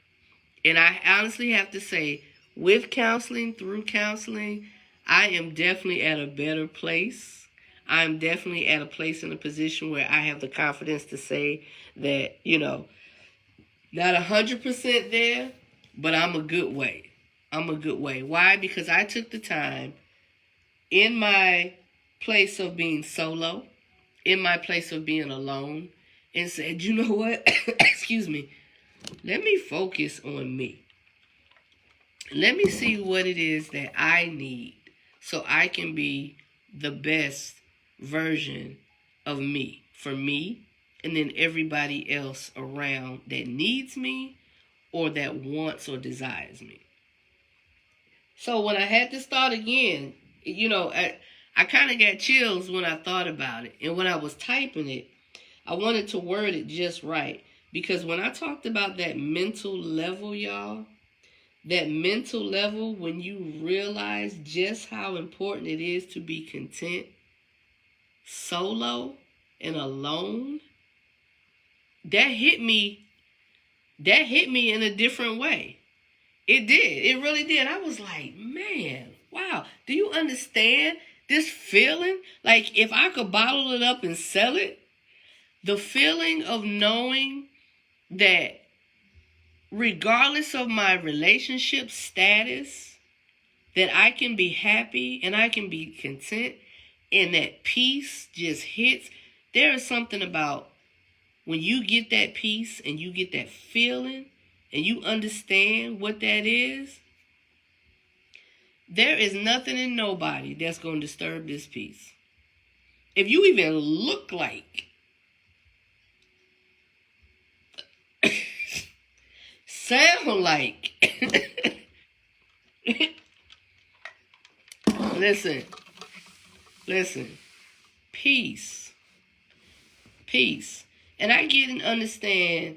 And I honestly have to say, with counseling, through counseling, I am definitely at a better place. I'm definitely at a place in a position where I have the confidence to say that, not 100% there, but I'm a good way. I'm a good way. Why? Because I took the time in my place of being solo, in my place of being alone, and said, you know what? Excuse me. Let me focus on me. Let me see what it is that I need so I can be the best version of me for me and then everybody else around that needs me or that wants or desires me. So when I had to start again, I kind of got chills when I thought about it. And when I was typing it, I wanted to word it just right. Because when I talked about that mental level, y'all, that mental level, when you realize just how important it is to be content, solo and alone, that hit me in a different way. It did. It really did. I was like, man, wow. Do you understand this feeling? Like, if I could bottle it up and sell it, the feeling of knowing that regardless of my relationship status, that I can be happy and I can be content and that peace just hits. There is something about when you get that peace and you get that feeling and you understand what that is, there is nothing and nobody that's going to disturb this peace. If you even look like, sound like, listen, peace. And I get and understand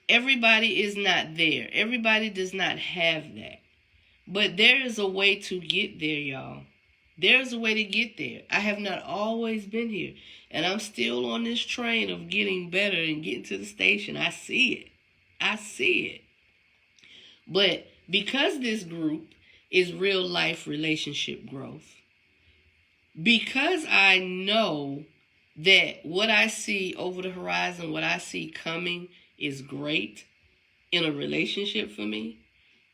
everybody is not there. Everybody does not have that. But there is a way to get there, y'all. There's a way to get there. I have not always been here. And I'm still on this train of getting better and getting to the station. I see it. But because this group is real life relationship growth, because I know that what I see over the horizon, what I see coming is great in a relationship for me,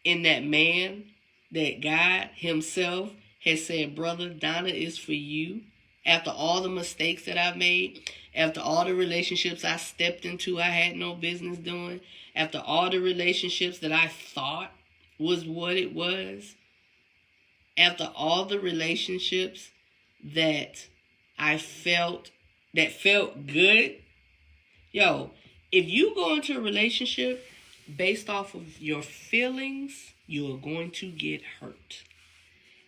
in that man, that God himself has said, brother, Donna is for you. After all the mistakes that I've made, after all the relationships I stepped into I had no business doing, after all the relationships that I thought was what it was, after all the relationships that I felt good, yo, if you go into a relationship based off of your feelings, you are going to get hurt.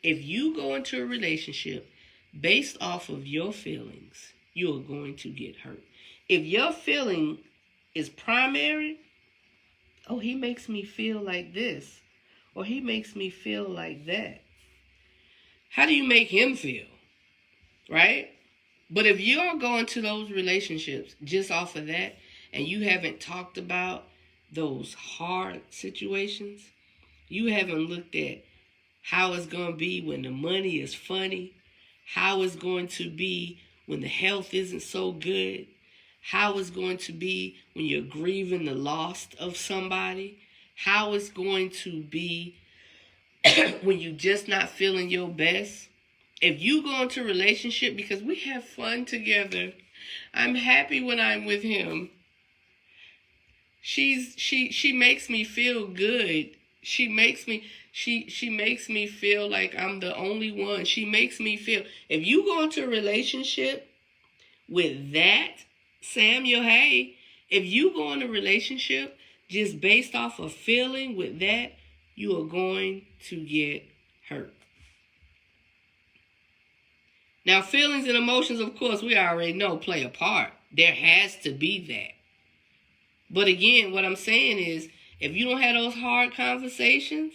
If you go into a relationship based off of your feelings, you are going to get hurt. If your feeling is primary, oh, he makes me feel like this, or he makes me feel like that. How do you make him feel? Right? But if you're going to those relationships just off of that, and you haven't talked about those hard situations, you haven't looked at how it's going to be when the money is funny, how it's going to be when the health isn't so good, how it's going to be when you're grieving the loss of somebody, how it's going to be when you're just not feeling your best. If you go into a relationship because we have fun together, I'm happy when I'm with him. She makes me feel good. She makes me feel like I'm the only one. She makes me feel. If you go into a relationship with that, Samuel, hey, if you go in a relationship just based off of feeling with that, you are going to get hurt. Now, feelings and emotions, of course, we already know play a part. There has to be that. But again, what I'm saying is, if you don't have those hard conversations,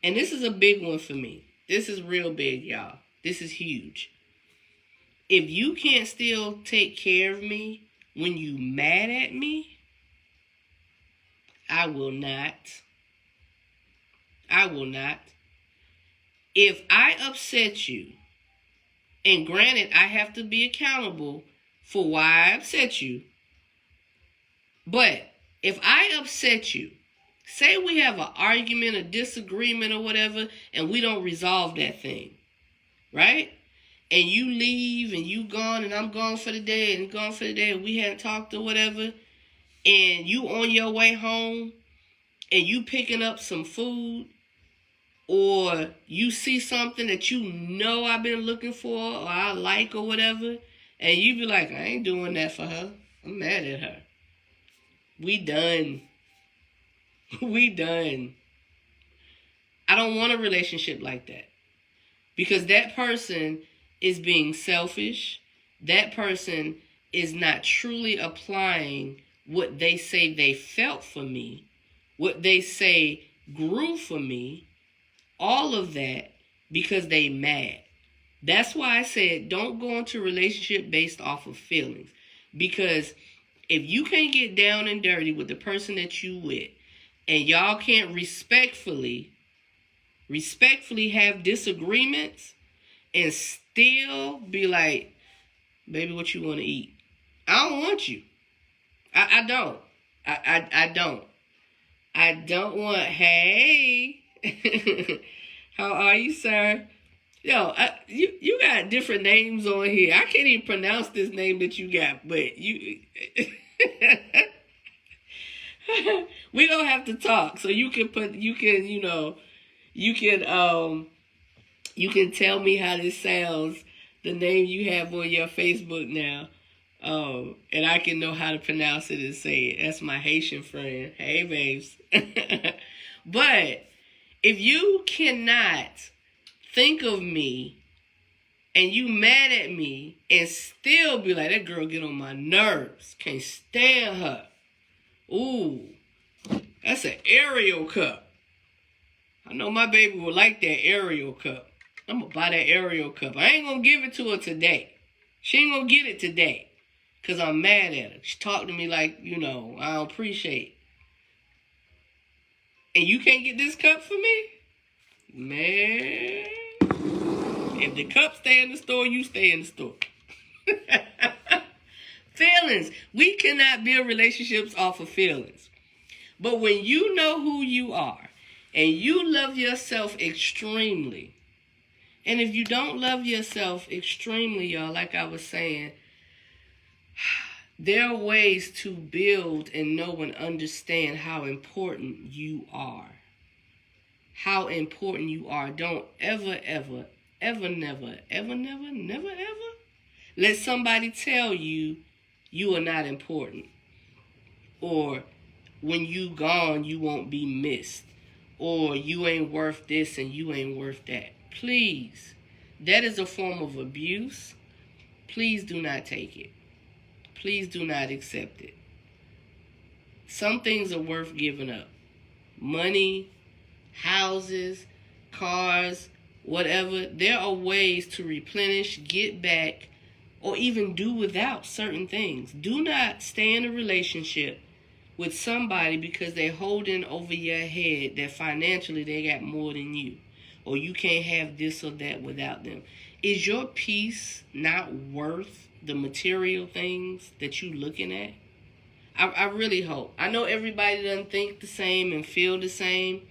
and this is a big one for me. This is real big, y'all. This is huge. If you can't still take care of me when you mad at me, I will not. I will not. If I upset you, and granted, I have to be accountable for why I upset you, but if I upset you, say we have an argument, a disagreement or whatever, and we don't resolve that thing, right? And you leave and you gone and I'm gone for the day and gone for the day and we hadn't talked or whatever, and you on your way home and you picking up some food, or you see something that you know I've been looking for or I like or whatever, and you be like, I ain't doing that for her. I'm mad at her. We done. We done. I don't want a relationship like that. Because that person is being selfish. That person is not truly applying what they say they felt for me, what they say grew for me, all of that because they mad. That's why I said don't go into a relationship based off of feelings. Because if you can't get down and dirty with the person that you with, and y'all can't respectfully have disagreements and still be like, baby, what you want to eat? I don't want you. I don't. I don't. I don't want, hey, how are you, sir? Yo, you got different names on here. I can't even pronounce this name that you got, but you... We don't have to talk, so you can tell me how this sounds, the name you have on your Facebook now, and I can know how to pronounce it and say it. That's my Haitian friend. Hey, babes. But if you cannot think of me and you mad at me and still be like, that girl get on my nerves, can't stand her. Ooh, that's an Ariel cup. I know my baby would like that Ariel cup. I'm going to buy that Ariel cup. I ain't going to give it to her today. She ain't going to get it today because I'm mad at her. She talked to me like, I don't appreciate. And you can't get this cup for me? Man, if the cup stay in the store, you stay in the store. Feelings. We cannot build relationships off of feelings. But when you know who you are and you love yourself extremely, and if you don't love yourself extremely, y'all, like I was saying, there are ways to build and know and understand how important you are. How important you are. Don't ever, ever, ever, never, ever, never, never, ever let somebody tell you you are not important. Or when you gone, you won't be missed. Or you ain't worth this and you ain't worth that. Please. That is a form of abuse. Please do not take it. Please do not accept it. Some things are worth giving up. Money, houses, cars, whatever. There are ways to replenish, get back or even do without certain things. Do not stay in a relationship with somebody because they're holding over your head that financially they got more than you, or you can't have this or that without them. Is your peace not worth the material things that you looking at? I really hope. I know everybody doesn't think the same and feel the same,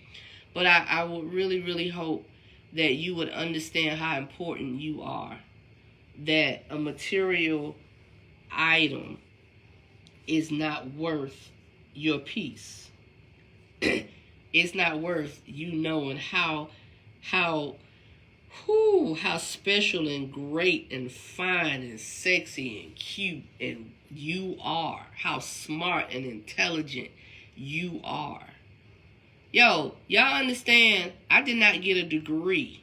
but I would really, really hope that you would understand how important you are. That a material item is not worth your peace. It's not worth you knowing how special and great and fine and sexy and cute and you are. How smart and intelligent you are. Yo, y'all understand, I did not get a degree.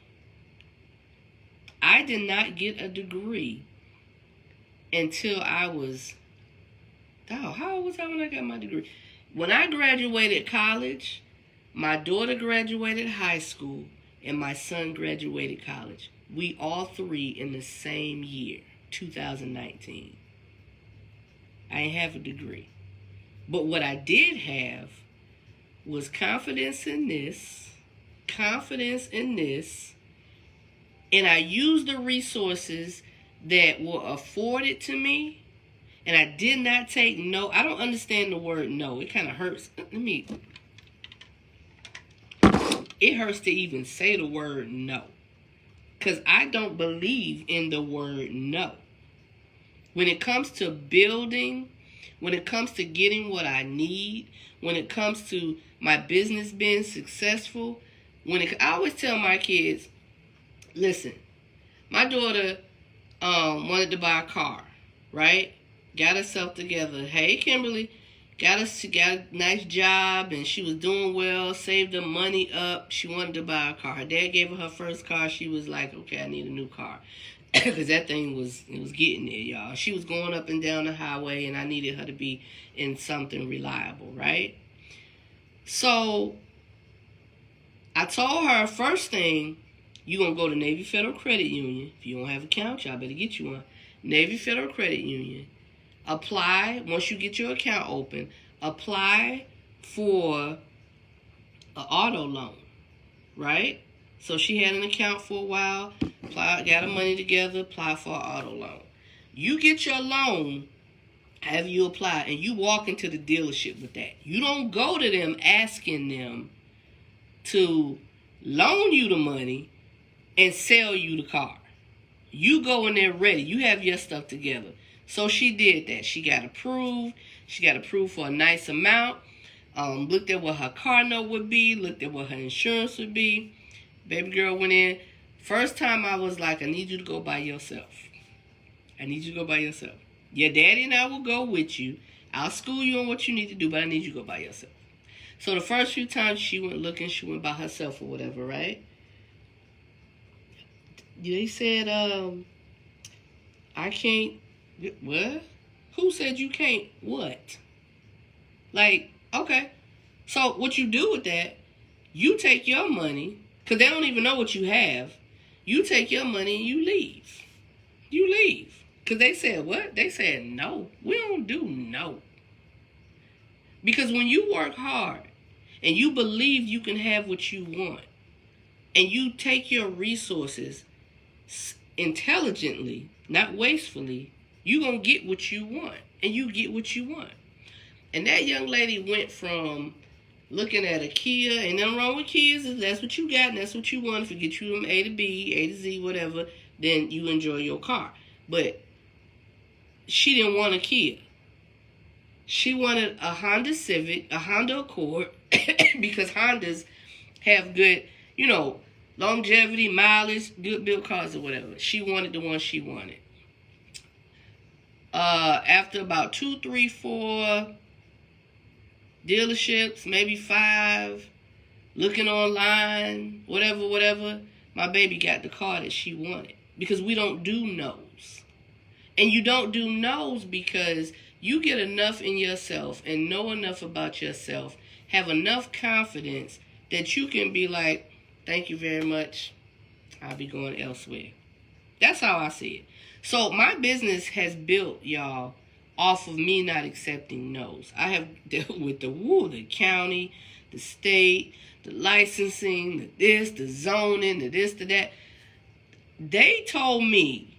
I did not get a degree until I was, how old was I when I got my degree? When I graduated college, my daughter graduated high school, and my son graduated college. We all three in the same year, 2019. I didn't have a degree. But what I did have was confidence in this, and I used the resources that were afforded to me, and I did not take no. I don't understand the word no. It kind of hurts. It hurts to even say the word no, because I don't believe in the word no. When it comes to building, when it comes to getting what I need, when it comes to my business being successful, I always tell my kids, listen, my daughter wanted to buy a car, right? Got herself together. Hey, Kimberly, got a nice job, and she was doing well, saved her money up. She wanted to buy a car. Her dad gave her first car. She was like, okay, I need a new car. Because that thing was getting there, y'all. She was going up and down the highway, and I needed her to be in something reliable, right? So I told her, first thing, you're going to go to Navy Federal Credit Union. If you don't have an account, y'all better get you one. Navy Federal Credit Union. Apply, once you get your account open, apply for an auto loan, right? So she had an account for a while, got her money together, apply for an auto loan. You get your loan, have you apply, and you walk into the dealership with that. You don't go to them asking them to loan you the money and sell you the car. You go in there ready. You have your stuff together. So she did that. She got approved. She got approved for a nice amount. Looked at what her car note would be. Looked at what her insurance would be. Baby girl went in. First time I was like, I need you to go by yourself. I need you to go by yourself. Your daddy and I will go with you. I'll school you on what you need to do, but I need you to go by yourself. So the first few times she went looking, she went by herself or whatever, right? They said, I can't. What? Who said you can't what? Like, okay. So what you do with that, you take your money, because they don't even know what you have. You take your money and you leave. You leave. Because they said what? They said no. We don't do no. Because when you work hard and you believe you can have what you want, and you take your resources intelligently, not wastefully, you're going to get what you want. And you get what you want. And that young lady went from looking at a Kia, and nothing wrong with Kias, if that's what you got and that's what you want. If it gets you from A to B, A to Z, whatever, then you enjoy your car. But she didn't want a Kia. She wanted a Honda Civic, a Honda Accord, because Hondas have good, longevity, mileage, good built cars or whatever. She wanted the one she wanted. After about 2, 3, 4 dealerships, maybe 5, looking online, whatever, my baby got the car that she wanted. Because we don't do no's. And you don't do no's because you get enough in yourself and know enough about yourself, have enough confidence that you can be like, thank you very much, I'll be going elsewhere. That's how I see it. So my business has built, y'all, off of me not accepting no's. I have dealt with the county, the state, the licensing, the this, the zoning, the this, the that. They told me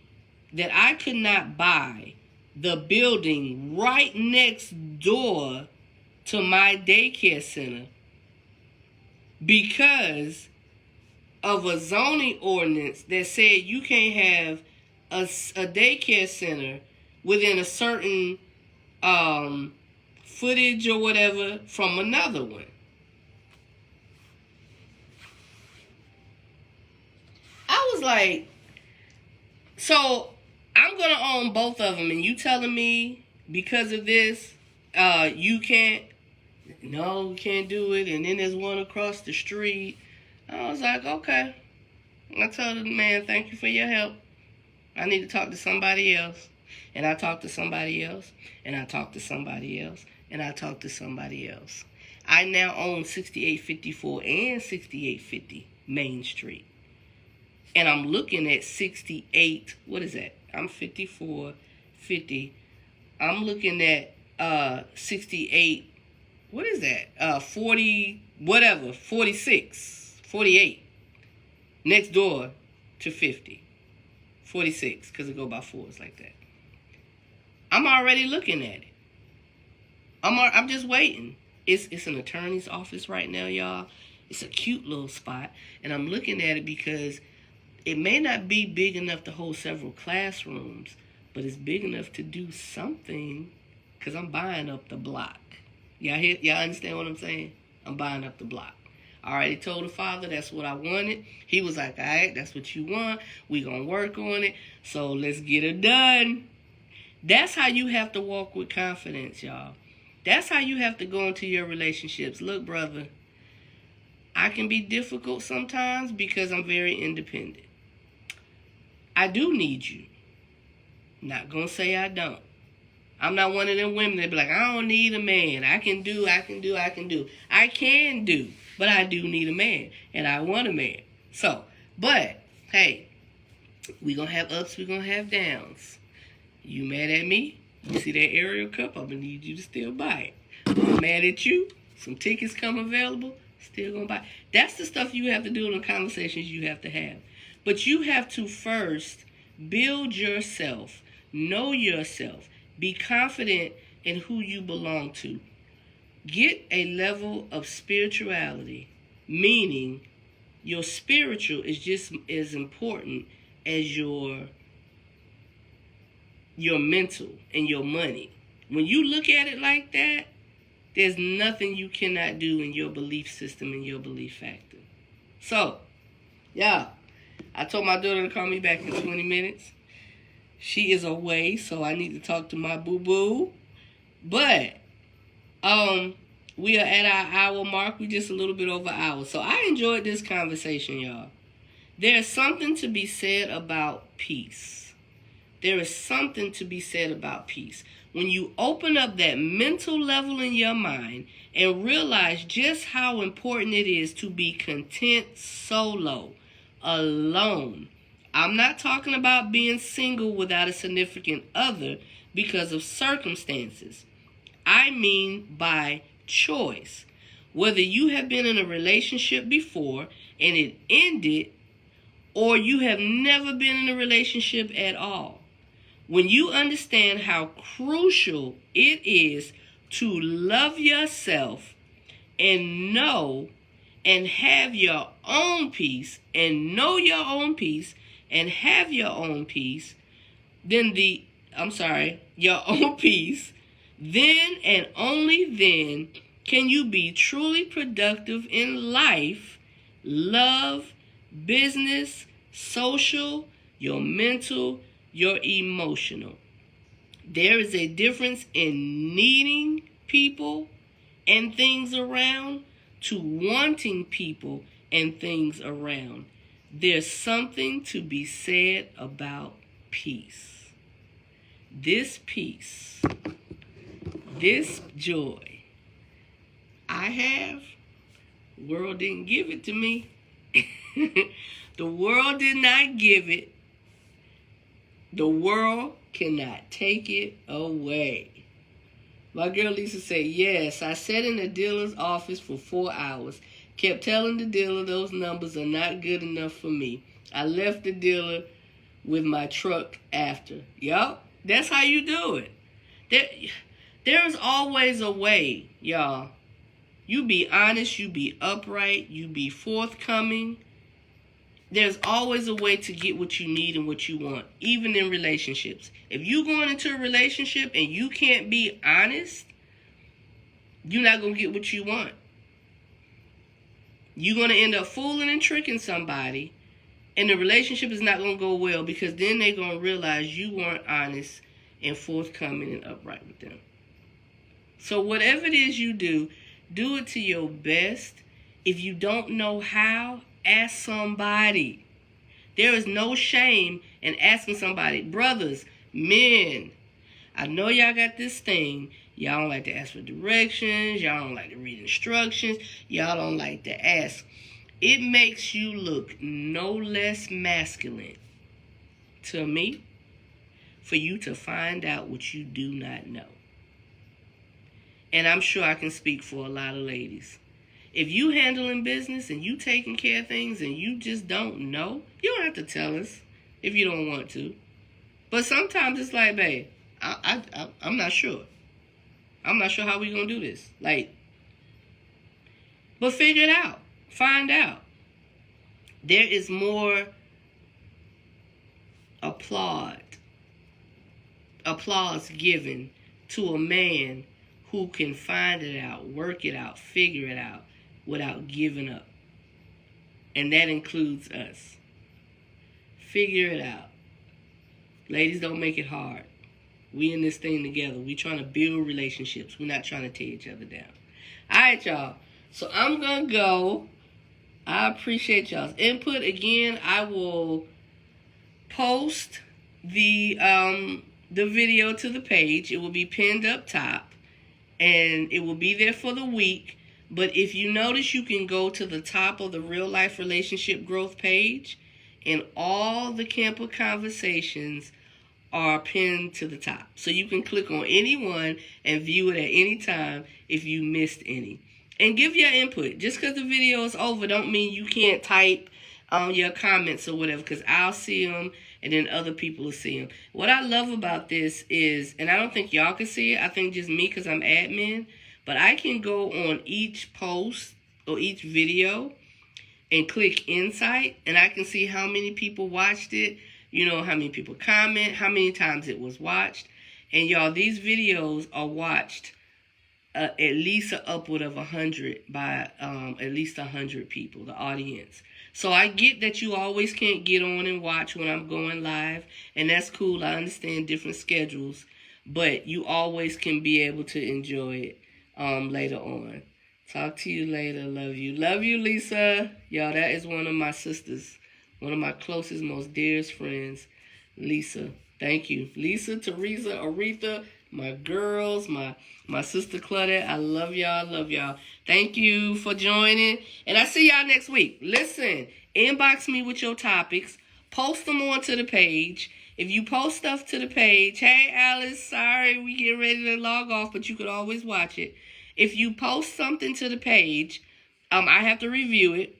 that I could not buy the building right next door to my daycare center because of a zoning ordinance that said you can't have a daycare center within a certain footage or whatever from another one. I was like, so I'm going to own both of them, and you telling me because of this, you can't, no, you can't do it, and then there's one across the street. I was like, okay. I told the man, thank you for your help. I need to talk to somebody else. And I talked to somebody else, and I talked to somebody else, and I talked to somebody else. I now own 6854 and 6850 Main Street. And I'm looking at 68, what is that? I'm 54, 50. I'm looking at 68, what is that? 40, whatever, 46, 48. Next door to 50. 46, because it go by fours like that. I'm already looking at it. I'm just waiting. It's an attorney's office right now, y'all. It's a cute little spot. And I'm looking at it because it may not be big enough to hold several classrooms, but it's big enough to do something because I'm buying up the block. Y'all understand what I'm saying? I'm buying up the block. I already told the father that's what I wanted. He was like, all right, that's what you want. We gonna work on it. So let's get it done. That's how you have to walk with confidence, y'all. That's how you have to go into your relationships. Look, brother, I can be difficult sometimes because I'm very independent. I do need you. Not gonna say I don't. I'm not one of them women that be like, I don't need a man. I can do. I can do. But I do need a man. And I want a man. So, but, hey, we gonna have ups, we gonna have downs. You mad at me? You see that Ariel cup? I'm gonna need you to still buy it. I'm mad at you. Some tickets come available. Still gonna buy it. That's the stuff you have to do in the conversations you have to have. But you have to first build yourself. Know yourself. Be confident in who you belong to. Get a level of spirituality, meaning your spiritual is just as important as your mental and your money. When you look at it like that, there's nothing you cannot do in your belief system and your belief factor. So, yeah, I told my daughter to call me back in 20 minutes. She is away, so I need to talk to my boo-boo. But, we are at our hour mark. We just a little bit over hour. So I enjoyed this conversation, y'all. There's something to be said about peace. There is something to be said about peace. When you open up that mental level in your mind and realize just how important it is to be content solo, alone. I'm not talking about being single without a significant other because of circumstances. I mean by choice. Whether you have been in a relationship before and it ended, or you have never been in a relationship at all. When you understand how crucial it is to love yourself and know and have your own peace and know your own peace and have your own peace, then your own peace, then and only then can you be truly productive in life, love, business, social, your mental, your emotional. There is a difference in needing people and things around to wanting people and things around. There's something to be said about peace. This peace, this joy I have, the world didn't give it to me. The world did not give it. The world cannot take it away. My girl Lisa said, yes, I sat in the dealer's office for 4 hours. Kept telling the dealer those numbers are not good enough for me. I left the dealer with my truck after. Yup, that's how you do it. There's always a way, y'all. You be honest, you be upright, you be forthcoming. There's always a way to get what you need and what you want, even in relationships. If you're going into a relationship and you can't be honest, you're not going to get what you want. You're going to end up fooling and tricking somebody, and the relationship is not going to go well because then they're going to realize you weren't honest and forthcoming and upright with them. So whatever it is you do it to your best. If you don't know how, ask somebody. There is no shame in asking somebody. Brothers, men, I know y'all got this thing. Y'all don't like to ask for directions. Y'all don't like to read instructions. Y'all don't like to ask. It makes you look no less masculine to me for you to find out what you do not know. And I'm sure I can speak for a lot of ladies. If you handling business and you taking care of things and you just don't know, you don't have to tell us if you don't want to. But sometimes it's like, babe, I'm not sure. I'm not sure how we gonna do this. But figure it out. Find out. There is more applause given to a man who can find it out, work it out, figure it out without giving up. And that includes us. Figure it out. Ladies, don't make it hard. We in this thing together. We trying to build relationships. We're not trying to tear each other down. All right, y'all. So I'm going to go. I appreciate y'all's input. Again, I will post the video to the page. It will be pinned up top. And it will be there for the week. But if you notice, you can go to the top of the Real Life Relationship Growth page. And all the Camper Conversations are pinned to the top. So you can click on any one and view it at any time if you missed any. And give your input. Just because the video is over don't mean you can't type your comments or whatever, because I'll see them and then other people will see them. What I love about this is, and I don't think y'all can see it, I think just me because I'm admin, but I can go on each post or each video and click Insight, and I can see how many people watched it, how many people comment, how many times it was watched. And y'all, these videos are watched at least an upward of 100 by at least 100 people, the audience. So I get that you always can't get on and watch when I'm going live, and that's cool. I understand different schedules, but you always can be able to enjoy it later on. Talk to you later. Love you. Love you, Lisa. Y'all, that is one of my sisters, one of my closest, most dearest friends, Lisa. Thank you. Lisa, Teresa, Aretha, my girls, my sister Claudette. I love y'all. Love y'all. Thank you for joining. And I see y'all next week. Listen, inbox me with your topics. Post them onto the page. If you post stuff to the page, hey, Alice, sorry, we get ready to log off, but you could always watch it. If you post something to the page, I have to review it.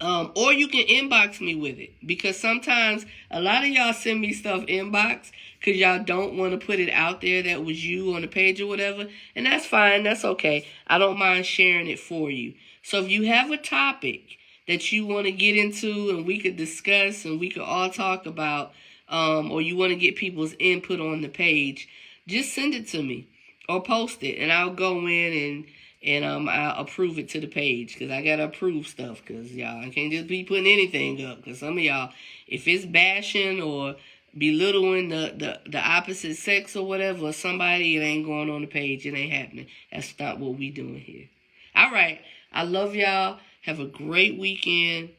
Or you can inbox me with it, because sometimes a lot of y'all send me stuff inbox because y'all don't want to put it out there that was you on the page or whatever. And that's fine. That's okay. I don't mind sharing it for you. So if you have a topic that you want to get into and we could discuss and we could all talk about, or you want to get people's input on the page, just send it to me or post it, and I'll go in and I'll approve it to the page, because I got to approve stuff, because y'all, I can't just be putting anything up, because some of y'all, if it's bashing or belittling the opposite sex or whatever, or somebody, it ain't going on the page. It ain't happening. That's not what we doing here. All right. I love y'all. Have a great weekend.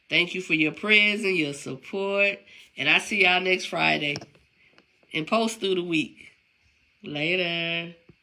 Thank you for your prayers and your support. And I see y'all next Friday. And post through the week. Later.